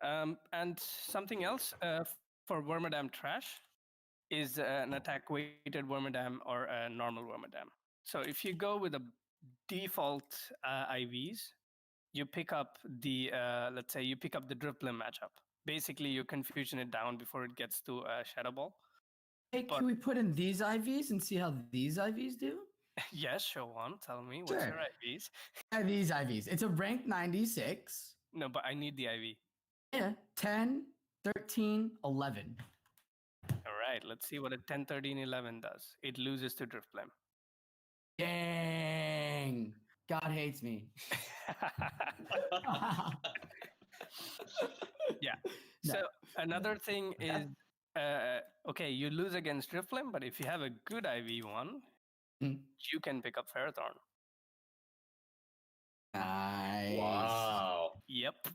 And something else for Wormadam Trash is an attack-weighted Wormadam or a normal Wormadam. So if you go with a default IVs, you pick up the let's say you pick up the Drifblim matchup. Basically, you confusion it down before it gets to Shadow Ball. Hey, can we put in these IVs and see how these IVs do? Yes, show on. Tell me, what's your IVs? These IVs. It's a rank 96. No, but I need the IV. Yeah, 10, 13, 11. All right, let's see what a 10, 13, 11 does. It loses to Drifblim. Dang. God hates me. Yeah. So another thing is, okay, you lose against Drifblim, but if you have a good IV one, you can pick up Ferrothorn. Nice. Wow. Yep.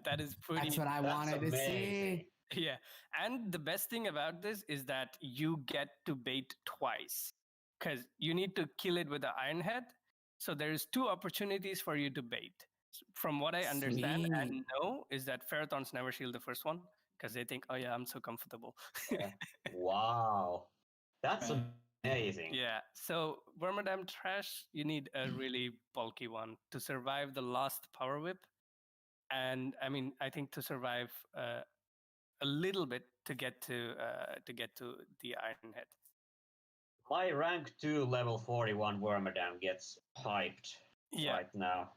That is pretty. That's what I wanted to see. Yeah. And the best thing about this is that you get to bait twice because you need to kill it with the Iron Head. So there's two opportunities for you to bait. From what I understand and know is that Ferrothorns never shield the first one because they think, oh yeah, I'm so comfortable. Yeah. Wow. That's amazing. Yeah. So Wormadam Trash, you need a really bulky one to survive the last Power Whip. And I mean, I think to survive a little bit to get to the Iron Head. My rank 2 level 41 Wormadam gets hyped right now.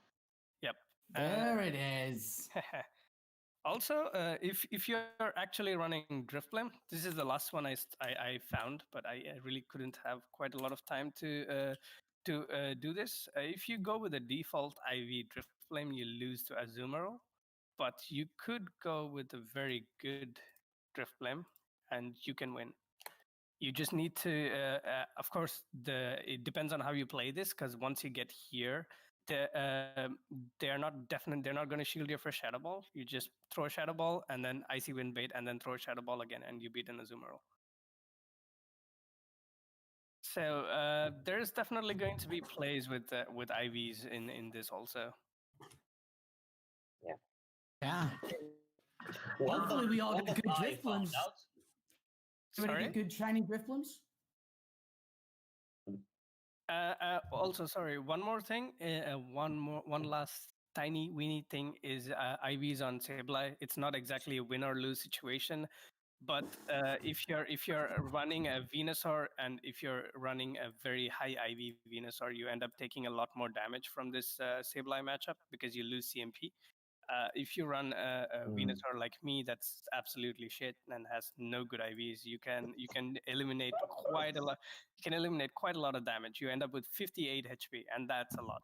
Yep. There it is. Also, if you're actually running Drifblim, this is the last one I found, but I really couldn't have quite a lot of time to do this. If you go with a default IV Drifblim, you lose to Azumarill, but you could go with a very good Drifblim, and you can win. You just need to, of course, it depends on how you play this, because once you get here, they're not going to shield you for Shadow Ball. You just throw a Shadow Ball and then Icy Wind bait and then throw a Shadow Ball again, and you beat an Azumarill. So there's definitely going to be plays with IVs in this also. Yeah. Hopefully we all get good Drifblims. Somebody get good shiny Drifblims? Also, sorry, one more thing. One last tiny weeny thing is IVs on Sableye. It's not exactly a win or lose situation, but if you're running a Venusaur and if you're running a very high IV Venusaur, you end up taking a lot more damage from this Sableye matchup because you lose CMP. If you run a Venusaur like me, that's absolutely shit and has no good IVs. You can eliminate quite a lot. You can eliminate quite a lot of damage. You end up with 58 HP, and that's a lot.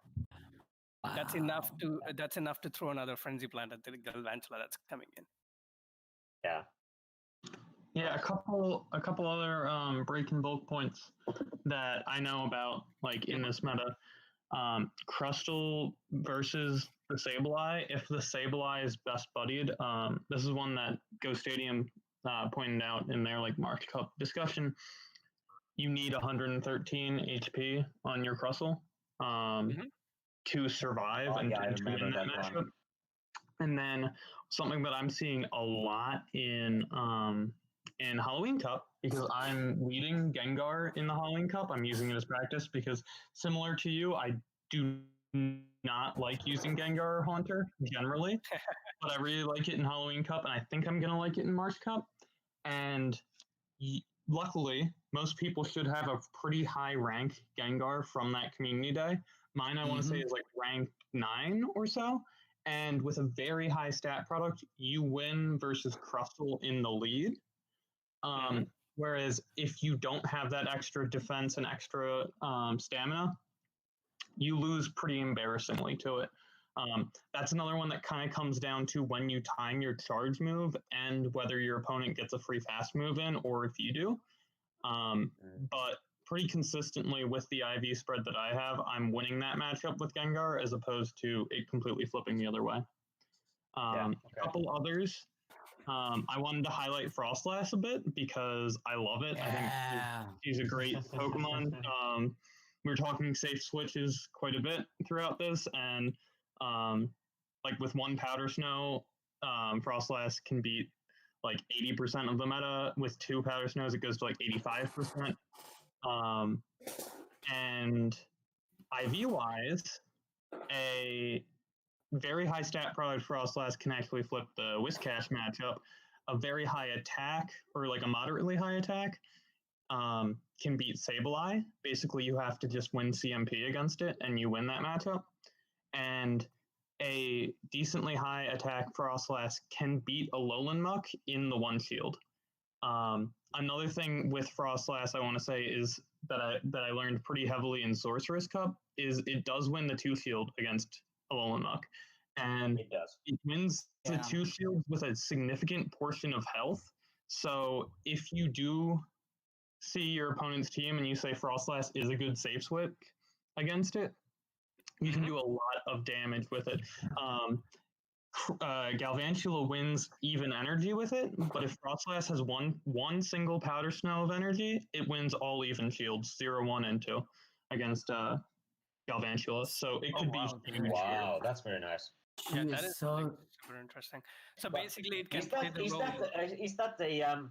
Wow. That's enough to throw another Frenzy Plant at the Galvantula that's coming in. Yeah. Yeah, a couple other break and bulk points that I know about, like in this meta. Crustal versus the Sableye. If the Sableye is best buddied, this is one that Go Stadium pointed out in their like March Cup discussion. You need 113 HP on your Crustle to survive and to win that matchup. And then something that I'm seeing a lot in Halloween Cup, because I'm leading Gengar in the Halloween Cup. I'm using it as practice because, similar to you, I do not like using Gengar or Haunter generally, but I really like it in Halloween Cup, and I think I'm going to like it in March Cup. And luckily, most people should have a pretty high rank Gengar from that community day. Mine, I want to say, is like rank 9 or so. And with a very high stat product, you win versus Crustle in the lead. Whereas if you don't have that extra defense and extra stamina, you lose pretty embarrassingly to it. That's another one that kind of comes down to when you time your charge move and whether your opponent gets a free fast move in or if you do. But pretty consistently with the IV spread that I have, I'm winning that matchup with Gengar as opposed to it completely flipping the other way. A couple others. I wanted to highlight Frostlass a bit because I love it. I think she's a great Pokemon. We were talking safe switches quite a bit throughout this, and like with one Powder Snow, Frostlass can beat like 80% of the meta. With two Powder Snows, it goes to like 85%. And IV-wise, a very high stat product Frostlass can actually flip the Whiscash matchup. A very high attack, or like a moderately high attack, can beat Sableye. Basically, you have to just win CMP against it, and you win that matchup. And a decently high attack Frostlass can beat a Alolan Muck in the one shield. Another thing with Frostlass I want to say is that I learned pretty heavily in Sorceress Cup is it does win the two shield against Alolan Muck. And it wins the two shields with a significant portion of health. So if you do see your opponent's team and you say Frostlass is a good safe switch against it, you can do a lot of damage with it. Galvantula wins even energy with it, but if Frostlass has one single Powder Snow of energy, it wins all even shields, 0, 1, and 2 against Galvantula. So it could be huge. Wow, that's very nice. Yeah, that is so super interesting. So basically, it can play the role. Is that a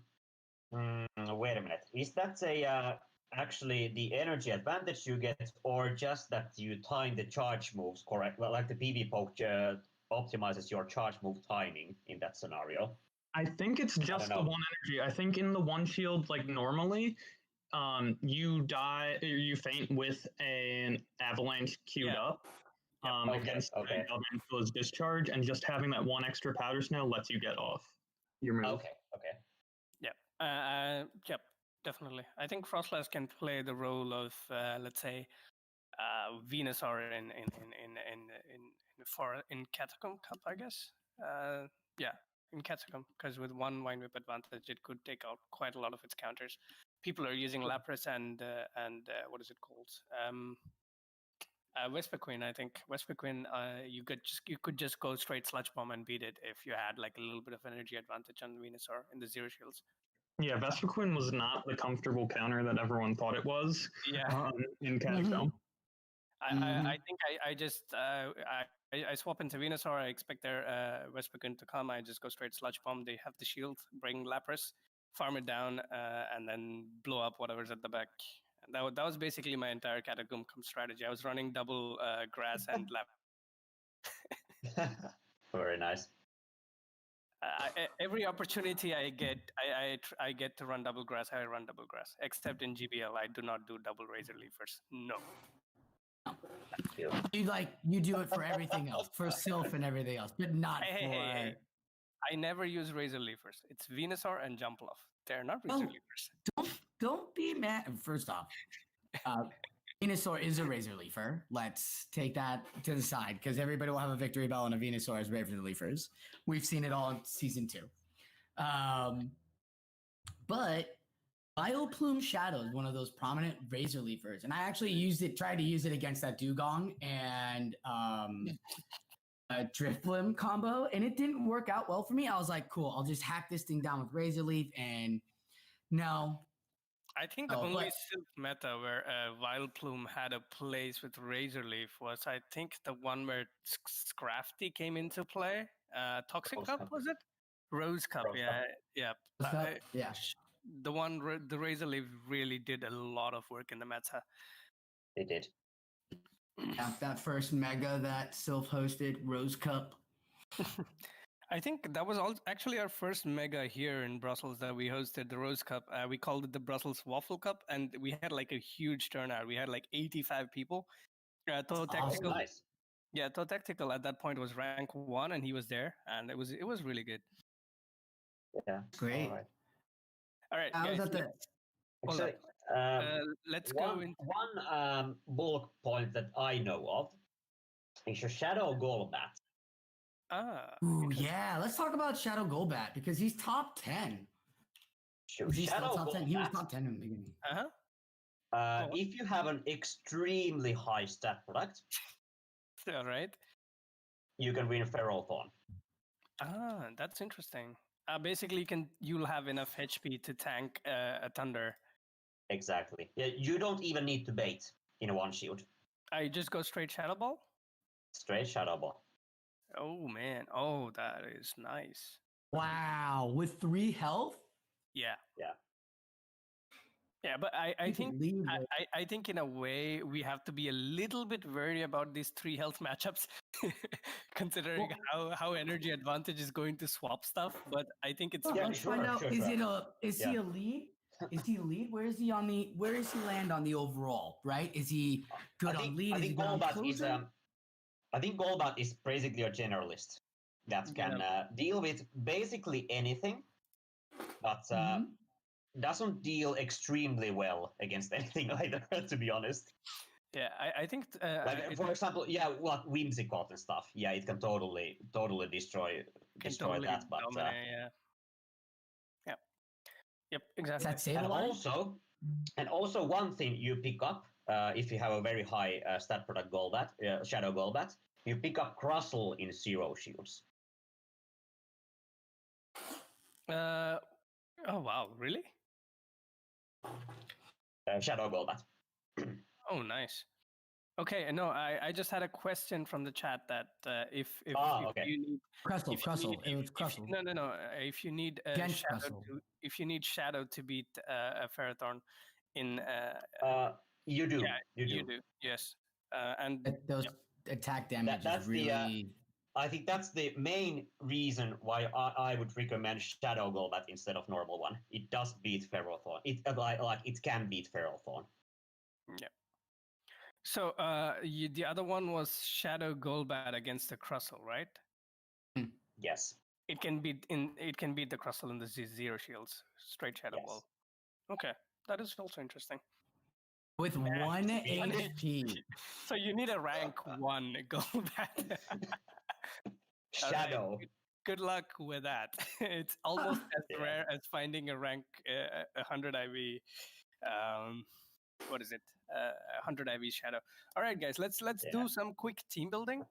wait a minute? Is that a actually the energy advantage you get, or just that you time the charge moves correct? Well, like the PV poke optimizes your charge move timing in that scenario. I think it's just the one energy. I think in the one shield, like normally, you faint with an avalanche queued up against Galvantula's discharge, and just having that one extra Powder Snow lets you get off your move. Yep, definitely. I think Frostlass can play the role of, let's say, Venusaur in Catacomb Cup, I guess. In Catacomb, because with one Vine Whip advantage, it could take out quite a lot of its counters. People are using Lapras and what is it called? Vespiquen, I think. Vespiquen, you could just go straight Sludge Bomb and beat it if you had like a little bit of energy advantage on Venusaur in the zero shields. Yeah, Vespiquen was not the comfortable counter that everyone thought it was. In Catacomb. I think I swap into Venusaur. I expect their Vespiquen to come. I just go straight Sludge Bomb. They have the shield, bring Lapras, farm it down, and then blow up whatever's at the back. And that was basically my entire Catacomb strategy. I was running double grass and Lapras. Very nice. Every opportunity I get, I get to run double grass. I run double grass, except in GBL, I do not do double Razor Leafers. No. You do it for everything else, for Silph and everything else, but not Hey. I never use Razor Leafers. It's Venusaur and Jumpluff. They're not Razor Leafers. Don't be mad. First off, Venusaur is a Razor Leafer. Let's take that to the side because everybody will have a Victory Bell and a Venusaur as Razor Leafers. We've seen it all in season 2. But Vileplume Shadow is one of those prominent Razor Leafers, and I actually tried to use it against that Dewgong and a Drifblim combo, and it didn't work out well for me. I was like, cool, I'll just hack this thing down with Razor Leaf, and no. I think the only Silph meta where Vileplume had a place with Razor Leaf was, I think, the one where Scrafty came into play. Toxic Cup, was it? Rose Cup, yeah. Yeah. The one, the Razor Leaf really did a lot of work in the meta. It did. Yeah, that first mega that Silph hosted, Rose Cup. I think that was actually our first mega here in Brussels that we hosted, the Rose Cup. We called it the Brussels Waffle Cup, and we had like a huge turnout. We had like 85 people. Tactical, nice. Yeah, Tactical at that point was rank 1, and he was there, and it was really good. Yeah, great. All right guys, let's go into one bulk point that I know of is your Shadow Golbat. Ooh, yeah. Let's talk about Shadow Golbat because he's top 10. Sure. He's Shadow top 10. Golbat, He was top 10 in the beginning. If you have an extremely high stat product, all right, you can win Feral Thorn. That's interesting. Basically, you'll have enough HP to tank a Thunder. Exactly. Yeah, you don't even need to bait in a one shield. I just go straight Shadow Ball? Straight Shadow Ball. Oh, man. Oh, that is nice. Wow. With 3 health? Yeah. Yeah. Yeah, but I think in a way we have to be a little bit wary about these 3 health matchups, considering how energy advantage is going to swap stuff. But I think it's let's find out. Is he a lead? Is he lead? Where is he land on the overall? Right? Is he good on lead? I think Golbat is basically a generalist that can deal with basically anything, but doesn't deal extremely well against anything either, to be honest. Yeah, I think... for example, Whimsicott and stuff. Yeah, it can totally destroy that. But Yep, exactly. And also one thing you pick up, if you have a very high stat product Golbat, Shadow Golbat, you pick up Crustle in 0 shields. Oh, wow, really? Shadow Golbat. Oh, nice. Okay, no, I just had a question from the chat that if you need Crustle, it was Crustle. No. If you need Shadow to beat a Ferrothorn in you do. Yeah, you do. Yes, and those attack damage is really. I think that's the main reason why I would recommend Shadow Golbat instead of normal one. It does beat Ferrothorn. It can beat Ferrothorn. Yeah. So the other one was Shadow Golbat against the Crustle, right? Yes. It can beat the Crustle in the 0 shields. Straight Shadow Ball. Okay, that is also interesting. With 1 HP. So you need a rank 1 Golbat. Shadow. Good luck with that. It's almost as rare as finding a rank 100 IV. What is it? 100 IV Shadow. All right, guys, let's do some quick team building.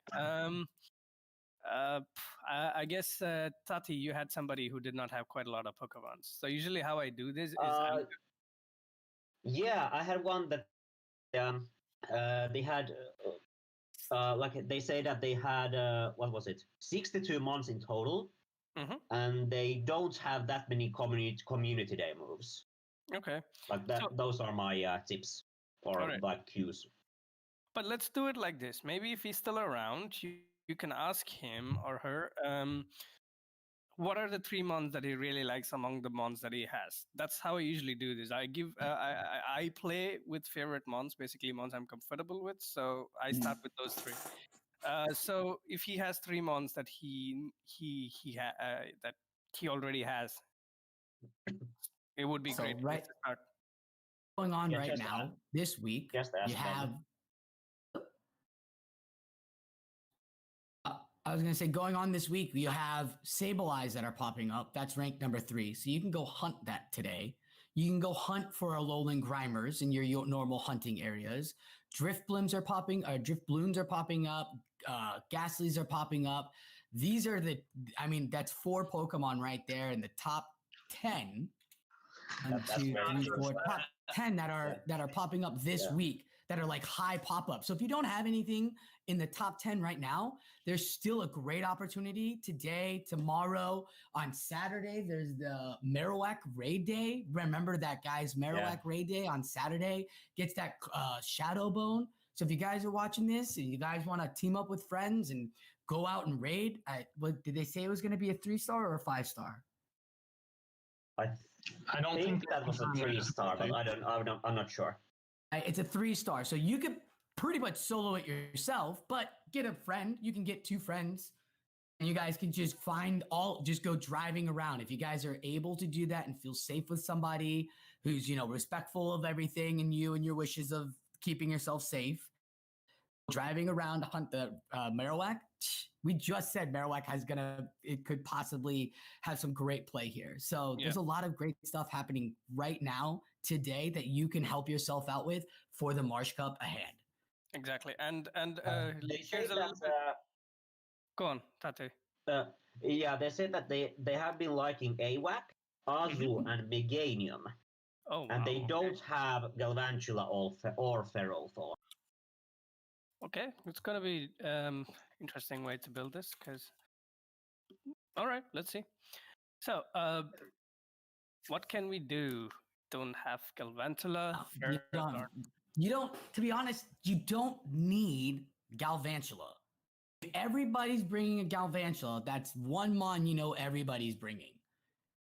I guess Tati, you had somebody who did not have quite a lot of Pokemons. So usually how I do this is I had one that they had they say that they had 62 months in total, and they don't have that many community day moves. Okay, like that. Those are my tips or cues. But let's do it like this. Maybe if he's still around, you can ask him or her what are the 3 mons that he really likes among the mons that he has. That's how I usually do this. I give I play with favorite mons, basically mons I'm comfortable with. So I start with those 3. So if he has 3 mons that that he already has, it would be So great. right to start. going on Yeah, right just now add- this week, just ask you them. have. I was going to say, going on this week, you have Sableyes that are popping up. That's ranked number 3. So you can go hunt that today. You can go hunt for Alolan Grimers in your normal hunting areas. Drift Blooms are popping up. Ghastlies are popping up. These are that's 4 Pokemon right there in the top 10. That's 2, very 3, true. 4, top 10 that are popping up this week that are like high pop up. So if you don't have anything in the top 10 right now, there's still a great opportunity today, tomorrow, on Saturday. There's the Marowak Raid Day. Remember that, guys. Marowak Raid Day on Saturday gets that Shadow Bone. So if you guys are watching this and you guys want to team up with friends and go out and raid, what did they say it was going to be, a 3-star or a 5-star? I don't think think that was a 3-star, but I'm not sure. It's a 3-star. So you could pretty much solo it yourself, but get a friend. You can get 2 friends and you guys can just just go driving around. If you guys are able to do that and feel safe with somebody who's, respectful of everything and you and your wishes of keeping yourself safe, driving around to hunt the Marowak. We just said Marowak it could possibly have some great play here. So there's a lot of great stuff happening right now today that you can help yourself out with for the Marsh Cup ahead. Exactly. And They say here's a little bit. Go on, Tate. they say that they have been liking AWAC, Azu, and Meganium, Oh, and wow. they don't have Galvantula or Feral Thorn. Okay, it's gonna be interesting way to build this because. All right, let's see. So, what can we do? Don't have Galvantula. You don't. To be honest, you don't need Galvantula. If everybody's bringing a Galvantula, that's 1 mon everybody's bringing.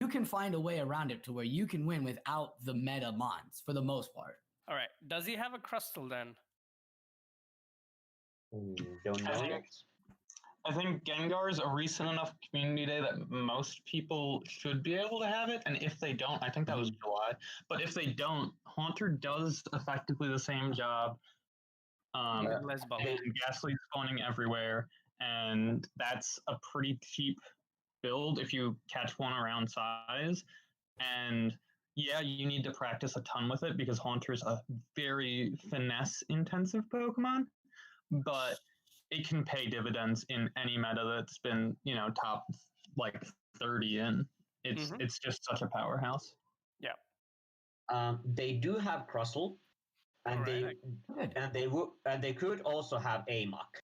You can find a way around it to where you can win without the meta mons for the most part. All right. Does he have a Crustle then? Don't know. I think Gengar's a recent enough community day that most people should be able to have it. And if they don't, I think that was July. But if they don't, Haunter does effectively the same job. Less bulk. And Ghastly spawning everywhere. And that's a pretty cheap build if you catch one around size. And yeah, you need to practice a ton with it because Haunter's a very finesse-intensive Pokemon. But it can pay dividends in any meta that's been, top 30 in. It's just such a powerhouse. Yeah. They do have Crustle, and they could also have Amok.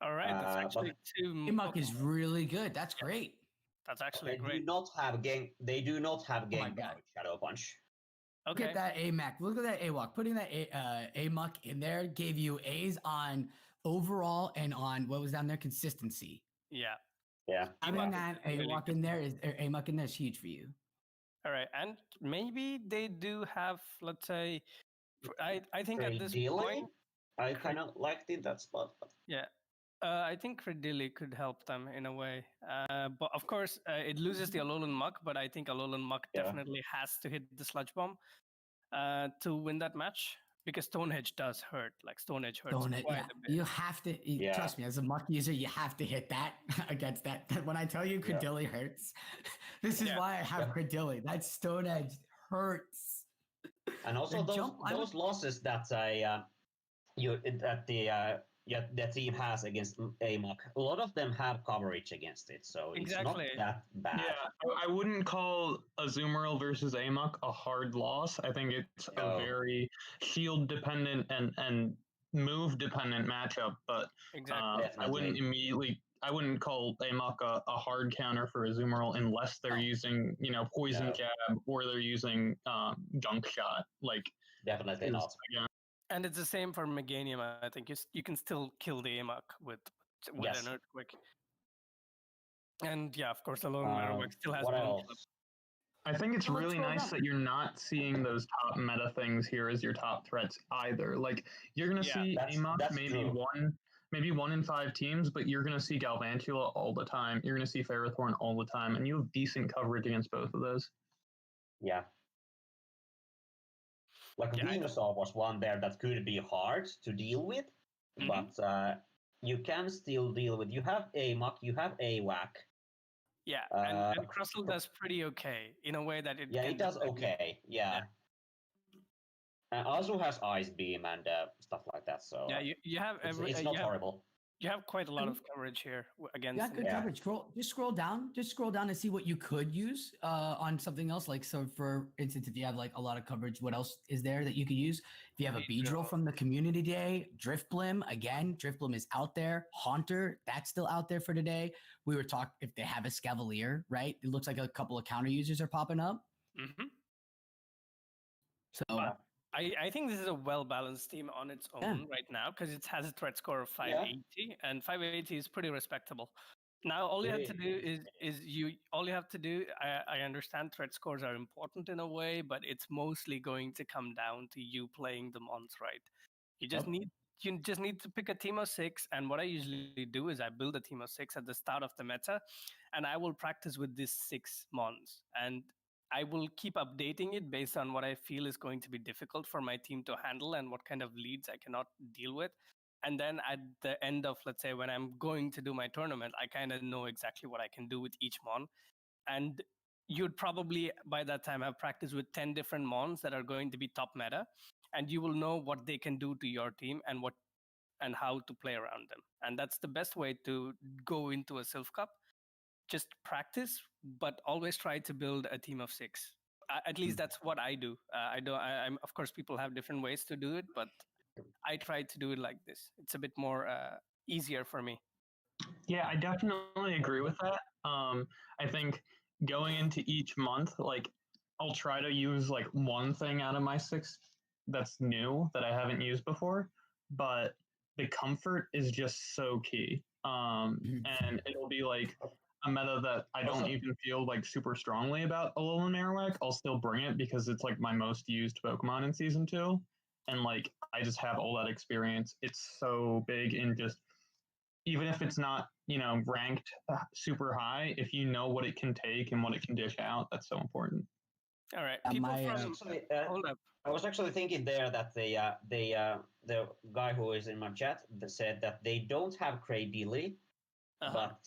All right, that's actually 2. Amok is really good. That's great. That's actually They great. do not have Gengar with Shadow Punch. Okay. Look at that Amok. Look at that Awok. Putting that Amok in there gave you A's on overall and on what was down there, consistency. Yeah. Having that Awok in there Amok in there is huge for you. All right, and maybe they do have, let's say, I think at this point, I kind of liked it that spot. Yeah. I think Credilli could help them in a way. But of course, it loses the Alolan Muck, but I think Alolan Muck definitely has to hit the Sludge Bomb to win that match. Because Stonehenge does hurt. Stonehenge hurts quite a bit. You have to, trust me, as a Muck user, you have to hit that against that. When I tell you Credilli hurts, this is why I have Credilli. That Stonehenge hurts. And also those losses that that team has against Amok, a lot of them have coverage against it, so it's not that bad. Yeah, I wouldn't call Azumarill versus Amok a hard loss. I think it's a very shield dependent and move dependent matchup, but I wouldn't call Amok a hard counter for Azumarill unless they're using Poison Jab or they're using Gunk Shot. Definitely not. Again, and it's the same for Meganium. I think you can still kill the Amok with an Earthquake. And yeah, of course, the Lone Marowak still has What Bone Club. else? I think it's Well, let's really scroll nice down. that you're not seeing those top meta things here as your top threats either. Like you're gonna Yeah, see Amok that's true. maybe 1 in 5 teams, but you're gonna see Galvantula all the time. You're gonna see Ferrothorn all the time, and you have decent coverage against both of those. Yeah. Like Yeah, Venusaur was one there that could be hard to deal with, Mhm. but you can still deal with. You have Amok, you have AWAC. yeah, and Crustle does pretty okay in a way that it Yeah, can it does do, like, okay. Yeah. Also has Ice Beam and stuff like that. So Yeah, you have it's not horrible. you have quite a lot of coverage here against. Yeah, good Yeah. coverage. Scroll down. Just scroll down and see what you could use on something else. Like, so for instance, if you have like a lot of coverage, what else is there that you could use? If you have a Beedrill. Beedrill from the community day, Driftblim, again, Driftblim is out there. Haunter, that's still out there for today. We were talking if they have a Scavalier, right? It looks like a couple of counter users are popping up. Mhm. So But I think this is a well-balanced team on its own right now because it has a threat score of 580, and 580 is pretty respectable. Now all you have to do all you have to do. I understand threat scores are important in a way, but it's mostly going to come down to you playing the mons right. You just need to pick a team of 6, and what I usually do is I build a team of 6 at the start of the meta, and I will practice with these 6 mons, and I will keep updating it based on what I feel is going to be difficult for my team to handle and what kind of leads I cannot deal with. And then at the end of, let's say, when I'm going to do my tournament, I kind of know exactly what I can do with each mon. And you'd probably by that time have practiced with 10 different mons that are going to be top meta, and you will know what they can do to your team and how to play around them. And that's the best way to go into a Silph Cup. Just practice, but always try to build a team of 6. At least that's what I do. I'm of course people have different ways to do it, but I try to do it like this. It's a bit more easier for me. Yeah, I definitely agree with that. I think going into each month, like I'll try to use like one thing out of my 6 that's new that I haven't used before, but the comfort is just so key. And it'll be like a meta that I don't even feel like super strongly about Alolan Marowak. I'll still bring it because it's like my most used Pokemon in Season 2. And like I just have all that experience. It's so big in just even if it's not, ranked super high, if you know what it can take and what it can dish out, that's so important. All right, people hold up. I was actually thinking there that the guy who is in my chat said that they don't have Cradily, but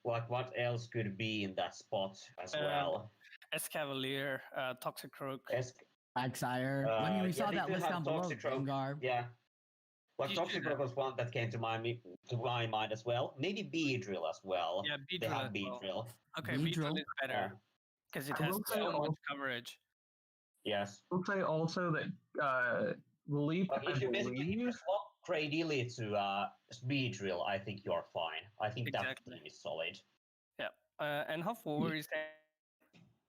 what else could be in that spot as well? Escavalier, Toxicroak. Quagsire. I mean, we saw that list down below. Gengar. Yeah. Like Toxicroak was one that came to my mind as well. Maybe Beedrill as well. Yeah, Beedrill. They have Beedrill. Well. Okay, Beedrill is better because it has so much coverage. Yes. I will say also that Leap. But if you swap Cradily to Beedrill, I think you're fine. I think that team is solid. Yeah. And how forward is that?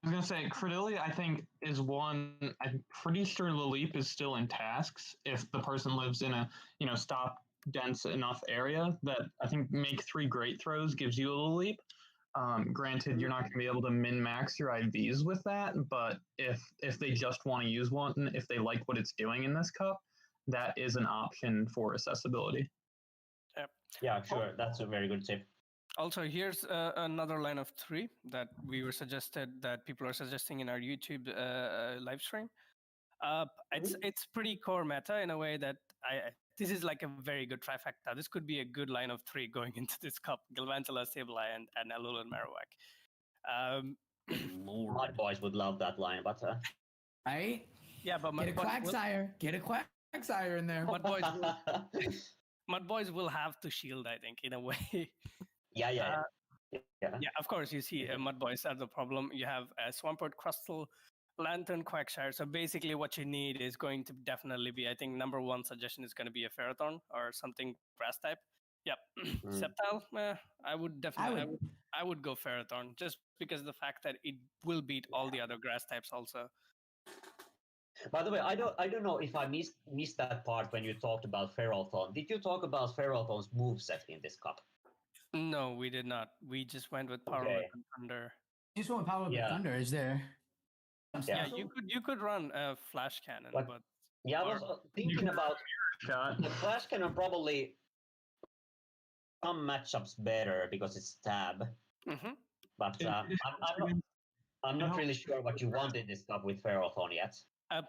I was gonna say Cradily, I think, is one. I'm pretty sure the Leap is still in tasks if the person lives in a stop dense enough area that I think make 3 great throws gives you a Leap. Granted, you're not going to be able to min-max your IVs with that, but if they just want to use one, if they like what it's doing in this cup, that is an option for accessibility. Yeah, sure. That's a very good tip. Also, here's another line of 3 that people are suggesting in our YouTube live stream. It's pretty core meta in a way that this is like a very good trifecta. This could be a good line of 3 going into this cup: Galvantula, Sableye, and Alolan Marowak. Mud Boys would love that line, but right? Yeah, but get a Quagsire in there. Mud Boys will have to shield, I think, in a way. Yeah. Of course, you see Mud Boys are the problem. You have Swampert, Crustle, Lantern, Quagsire. So basically what you need is going to definitely be, I think, number 1 suggestion is going to be a Ferrothorn or something grass type. Yep. Sceptile, I would definitely, I would go Ferrothorn just because of the fact that it will beat all the other grass types also. By the way, I don't know if I missed that part when you talked about Ferrothorn. Did you talk about Ferrothorn's moveset in this cup? No, we did not. We just went with Power Okay. Whip and Thunder. You just want Power Whip Yeah. Thunder. Is there? Yeah, Special? you could run a Flash Cannon, Like- but Yeah, I was thinking can- about Shot. the Flash Cannon probably some matchups better because it's stab. Mhm. But I'm not really sure what you want in this cup with Ferrothorn yet.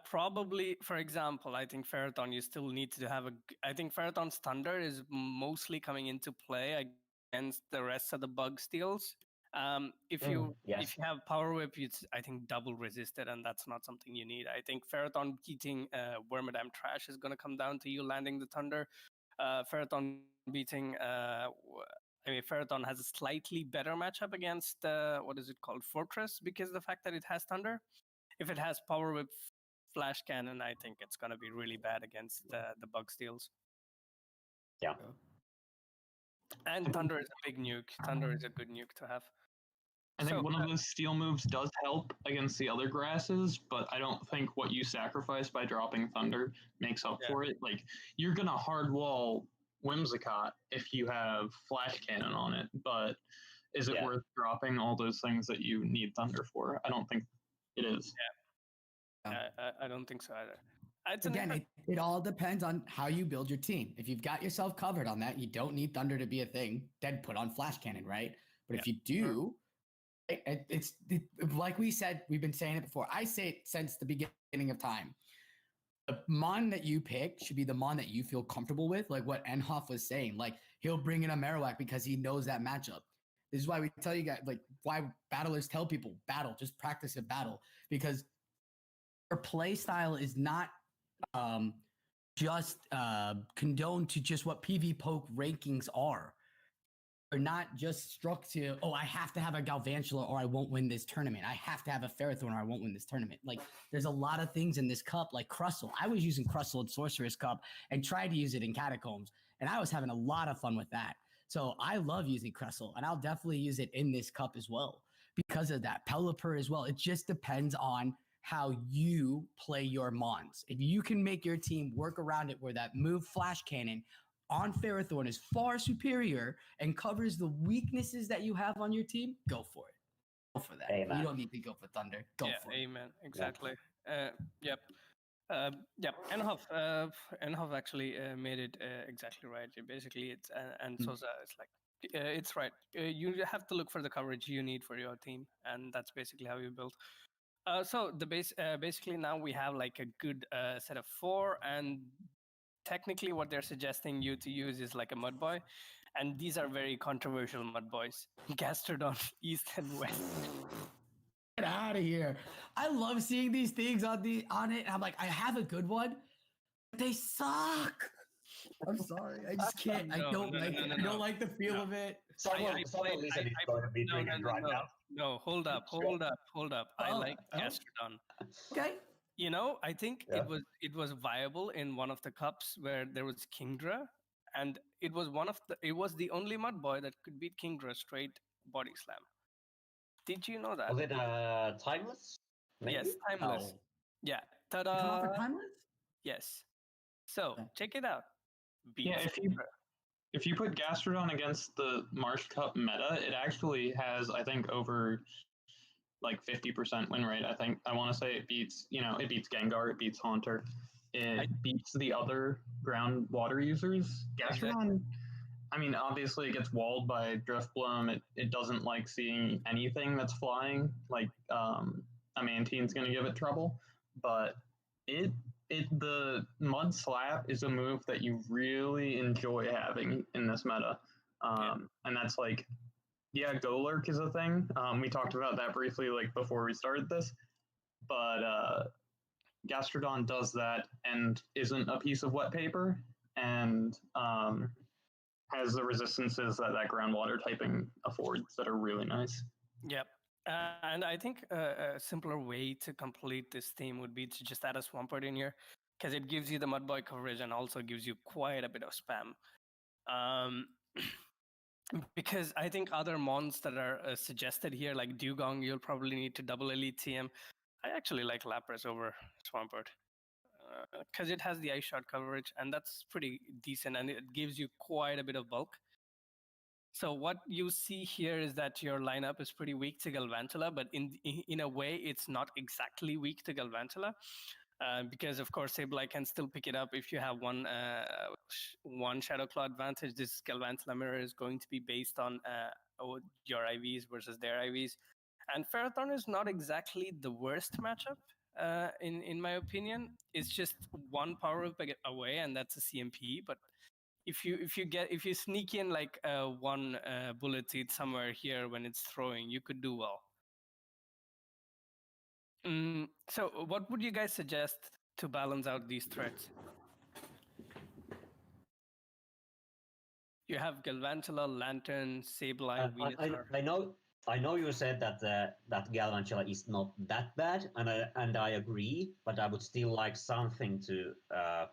Probably, for example, I think Ferrothorn, you still need to have I think Ferrothorn's Thunder is mostly coming into play against the rest of the bug steals. If you yes. have Power Whip, it's I think double resisted, and that's not something you need. I think Ferrothorn beating Wormadam Trash is going to come down to you landing the Thunder. Ferrothorn beating. Ferrothorn has a slightly better matchup against what is it called, Fortress, because of the fact that it has Thunder. If it has Power Whip, Flash Cannon, I think it's going to be really bad against the bug steals. Yeah. And Thunder is a big nuke. Thunder is a good nuke to have. I think one of those steel moves does help against the other grasses, but I don't think what you sacrifice by dropping Thunder makes up for it. Like, you're going to hard wall Whimsicott if you have Flash Cannon on it, but is it worth dropping all those things that you need Thunder for? I don't think it is. I don't think so either. Again, it all depends on how you build your team. If you've got yourself covered on that, you don't need Thunder to be a thing. Then put on Flash Cannon, right? But if you do, it's like we said, we've been saying it before. I say it since the beginning of time. The mon that you pick should be the mon that you feel comfortable with, like what NHoff was saying. Like, he'll bring in a Marowak because he knows that matchup. This is why we tell you guys, like, why battlers tell people, battle, just practice a battle. Because your play style is not just condoned to just what PV Poke rankings are. They're not just struck to, oh, I have to have a Galvantula or I won't win this tournament. I have to have a Ferrothorn or I won't win this tournament. Like, there's a lot of things in this cup, like Crustle. I was using Crustle in Sorcerer's Cup and tried to use it in Catacombs, and I was having a lot of fun with that. So I love using Crustle, and I'll definitely use it in this cup as well because of that. Pelipper as well. It just depends on how you play your mons. If you can make your team work around it where that move Flash Cannon on Ferrothorn is far superior and covers the weaknesses that you have on your team, go for it. Go for that. Amen. You don't need to go for Thunder. Go for it. Amen. Exactly. Yep. NHoff actually made it exactly right. Basically, it's and Sosa is like, it's right. You have to look for the coverage you need for your team, and that's basically how you build. So the basically now we have like a good set of 4, and technically what they're suggesting you to use is like a mud boy, and these are very controversial mud boys. Gastrodon East and West. Get out of here. I love seeing these things on it. And I'm like, I have a good one, but they suck. I'm sorry. I just can't. I don't like the feel of it. Someone listen is going to be drinking right now. No, hold up. I like Gastrodon. Okay. You know, I think it was viable in one of the cups where there was Kingdra, and it was the only mud boy that could beat Kingdra straight body slam. Did you know that? Was it Timeless? Maybe? Yes, Timeless. Oh. Yeah. Come on for Timeless? Yes. So check it out. If you put Gastrodon against the Marsh Cup meta, it actually has, I think, over like 50% win rate. I want to say it beats Gengar, it beats Haunter, it beats the other ground water users. Gastrodon, I mean, obviously it gets walled by Drifbloom. It doesn't like seeing anything that's flying. Like a Mantine's going to give it trouble, but the Mud Slap is a move that you really enjoy having in this meta, and that's like. Yeah, Golurk is a thing. We talked about that briefly, like before we started this, but Gastrodon does that and isn't a piece of wet paper, and has the resistances that groundwater typing affords that are really nice. Yep. And I think a simpler way to complete this theme would be to just add a Swampert in here, because it gives you the Mud Boy coverage and also gives you quite a bit of spam. Because I think other mons that are suggested here, like Dewgong, you'll probably need to double Elite TM. I actually like Lapras over Swampert because it has the Ice Shot coverage, and that's pretty decent, and it gives you quite a bit of bulk. So what you see here is that your lineup is pretty weak to Galvantula, but in a way, it's not exactly weak to Galvantula. Because of course Sableye can still pick it up if you have one Shadow Claw advantage. This Galvantula mirror is going to be based on your IVs versus their IVs, and Ferrothorn is not exactly the worst matchup in my opinion. It's just one power up away, and that's a CMP. But if you sneak in like one bullet seed somewhere here when it's throwing, you could do well. So what would you guys suggest to balance out these threats? You have Galvantula, Lantern, Sableye, Venusaur. I know you said that that Galvantula is not that bad, and I agree, but I would still like something to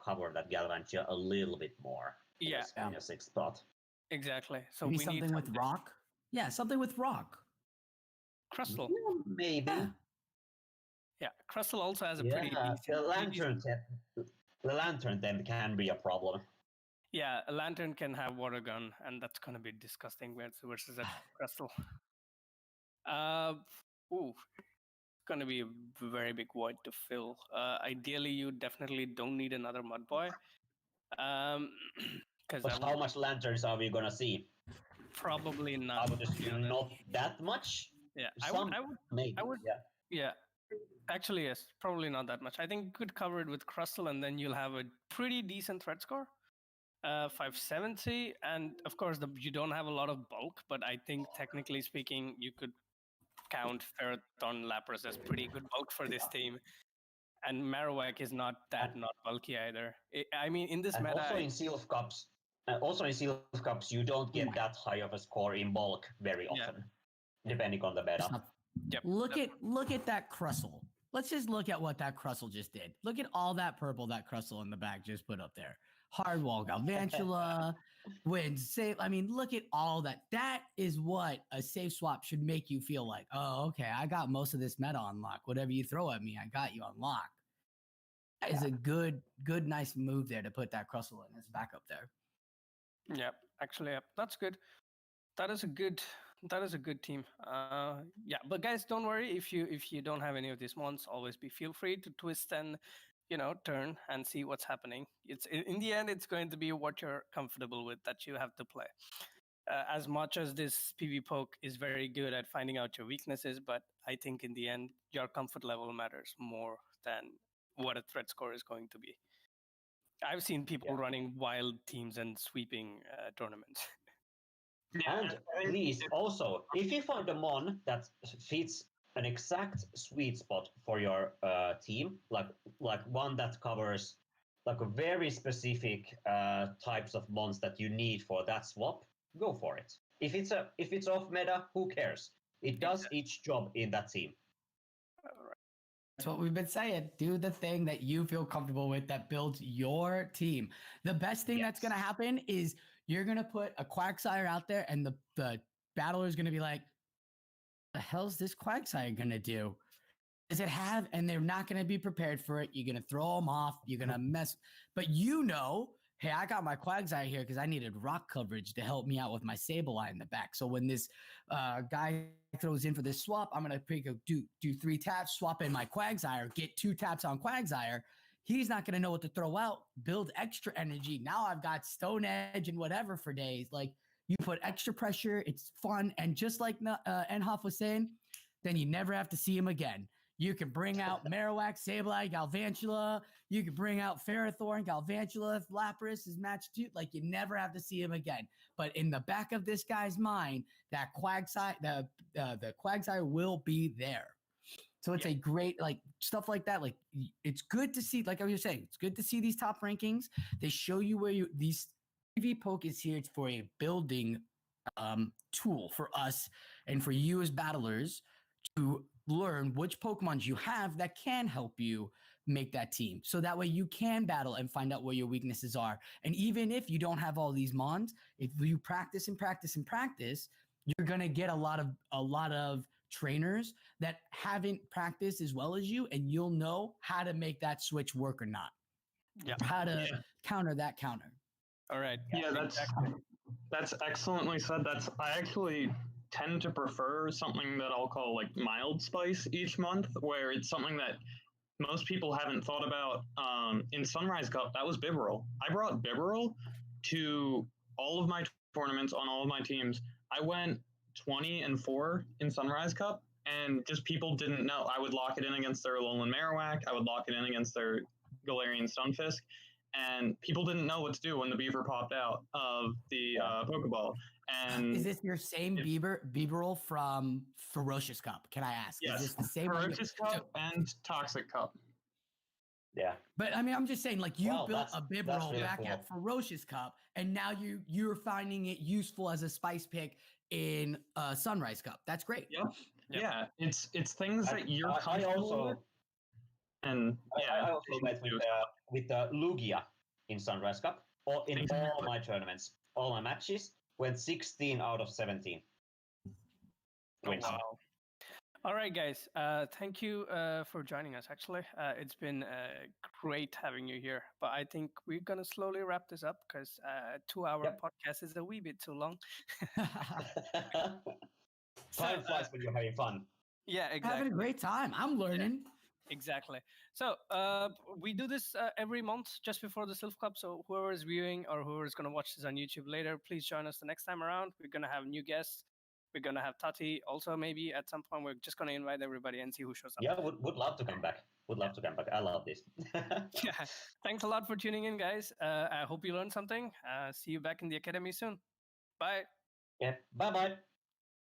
cover that Galvantula a little bit more. Yeah. In a sixth spot. Exactly. So maybe we something need with rock. Yeah, something with rock. Crustle. Yeah, maybe. Yeah, Crustle also has a pretty decent. The lantern then can be a problem. Yeah, a Lantern can have Water Gun, and that's going to be disgusting versus a Crustle. Going to be a very big void to fill. Ideally, you definitely don't need another Mud Boy. But how much lanterns are we gonna see? Probably not. I would assume not that much. Yeah, Some, maybe. Yeah. Actually, yes, probably not that much. I think you could cover it with Crustle, and then you'll have a pretty decent threat score. 570, and of course you don't have a lot of bulk, but I think technically speaking you could count Ferrothorn Lapras as pretty good bulk for this team, and Marowak is not bulky either. I mean, in this and meta, also in Silph Cups you don't get that high of a score in bulk very often, depending on the meta. Yep. Look at that Crustle. Let's just look at what that Crustle just did. Look at all that purple that Crustle in the back just put up there. Hardwall, Galvantula, I mean, look at all that. That is what a safe swap should make you feel like. Oh, okay, I got most of this meta on lock. Whatever you throw at me, I got you on lock. That is a good, nice move there to put that Crustle in his backup there. Yep, actually, that's good. That is a good team. Yeah, but guys, don't worry if you don't have any of these mons. Always feel free to twist and turn and see what's happening. It's in the end, it's going to be what you're comfortable with that you have to play. As much as this PV poke is very good at finding out your weaknesses, but I think in the end, your comfort level matters more than what a threat score is going to be. I've seen people running wild teams and sweeping tournaments. And please, also, if you find a mon that fits an exact sweet spot for your team, like one that covers like a very specific types of mons that you need for that swap, go for it. If it's off meta, who cares? It does each job in that team. That's what we've been saying. Do the thing that you feel comfortable with that builds your team. The best thing that's going to happen is you're going to put a Quagsire out there and the battler is going to be like, the hell's this Quagsire going to do? Does it have, and they're not going to be prepared for it. You're going to throw them off. You're going to mess, but hey, I got my Quagsire here because I needed rock coverage to help me out with my Sableye in the back. So when this guy throws in for this swap, I'm going to do 3 taps, swap in my Quagsire, get 2 taps on Quagsire. He's not going to know what to throw out, build extra energy. Now I've got Stone Edge and whatever for days. Like, you put extra pressure, it's fun. And just like NHoff was saying, then you never have to see him again. You can bring out Marowak, Sableye, Galvantula. You can bring out Ferrothorn, Galvantula, if Lapras is matched to. Like, you never have to see him again. But in the back of this guy's mind, that Quagsire, the Quagsire will be there. So it's a great, like, stuff like that. Like, it's good to see, like I was saying, it's good to see these top rankings. They show you where these PV poke is here for a building tool for us and for you as battlers to learn which Pokemons you have that can help you make that team. So that way you can battle and find out where your weaknesses are. And even if you don't have all these mons, if you practice and practice and practice, you're going to get a lot of trainers that haven't practiced as well as you, and you'll know how to make that switch work or not. Yeah. How to counter that counter. All right. Yeah, that's That's excellently said. I actually tend to prefer something that I'll call like mild spice each month, where it's something that most people haven't thought about. In Sunrise Cup, that was Bibarel. I brought Bibarel to all of my tournaments on all of my teams. I went 20-4 in Sunrise Cup, and just people didn't know. I would lock it in against their Alolan Marowak. I would lock it in against their Galarian Stunfisk, and people didn't know what to do when the beaver popped out of the Pokeball. And is this your same Bibarel from Ferocious Cup? Can I ask? Yes, is this the same Ferocious Cup and Toxic Cup. Yeah. But I mean, I'm just saying, like, you built a Bibarel really back cool. at Ferocious Cup, and now you're finding it useful as a spice pick in Sunrise Cup. That's great. Yep. Yeah, it's things that you're I comfortable also with. And yeah, I also met with Lugia in Sunrise Cup, or in all my tournaments. All my matches went 16 out of 17. Wins. Wow. All right, guys. Thank you for joining us. Actually, it's been great having you here. But I think we're gonna slowly wrap this up because 2-hour podcast is a wee bit too long. Time flies when you're having fun. Yeah, exactly. Having a great time. I'm learning. Exactly. So we do this every month just before the Silph Cup. So whoever is viewing or whoever is going to watch this on YouTube later, please join us the next time around. We're going to have new guests. We're going to have Tati also maybe at some point. We're just going to invite everybody and see who shows up. Yeah, would love to come back. Would love to come back. I love this. Yeah. Thanks a lot for tuning in, guys. I hope you learned something. See you back in the academy soon. Bye. Yeah. Bye-bye.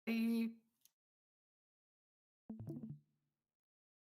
Bye.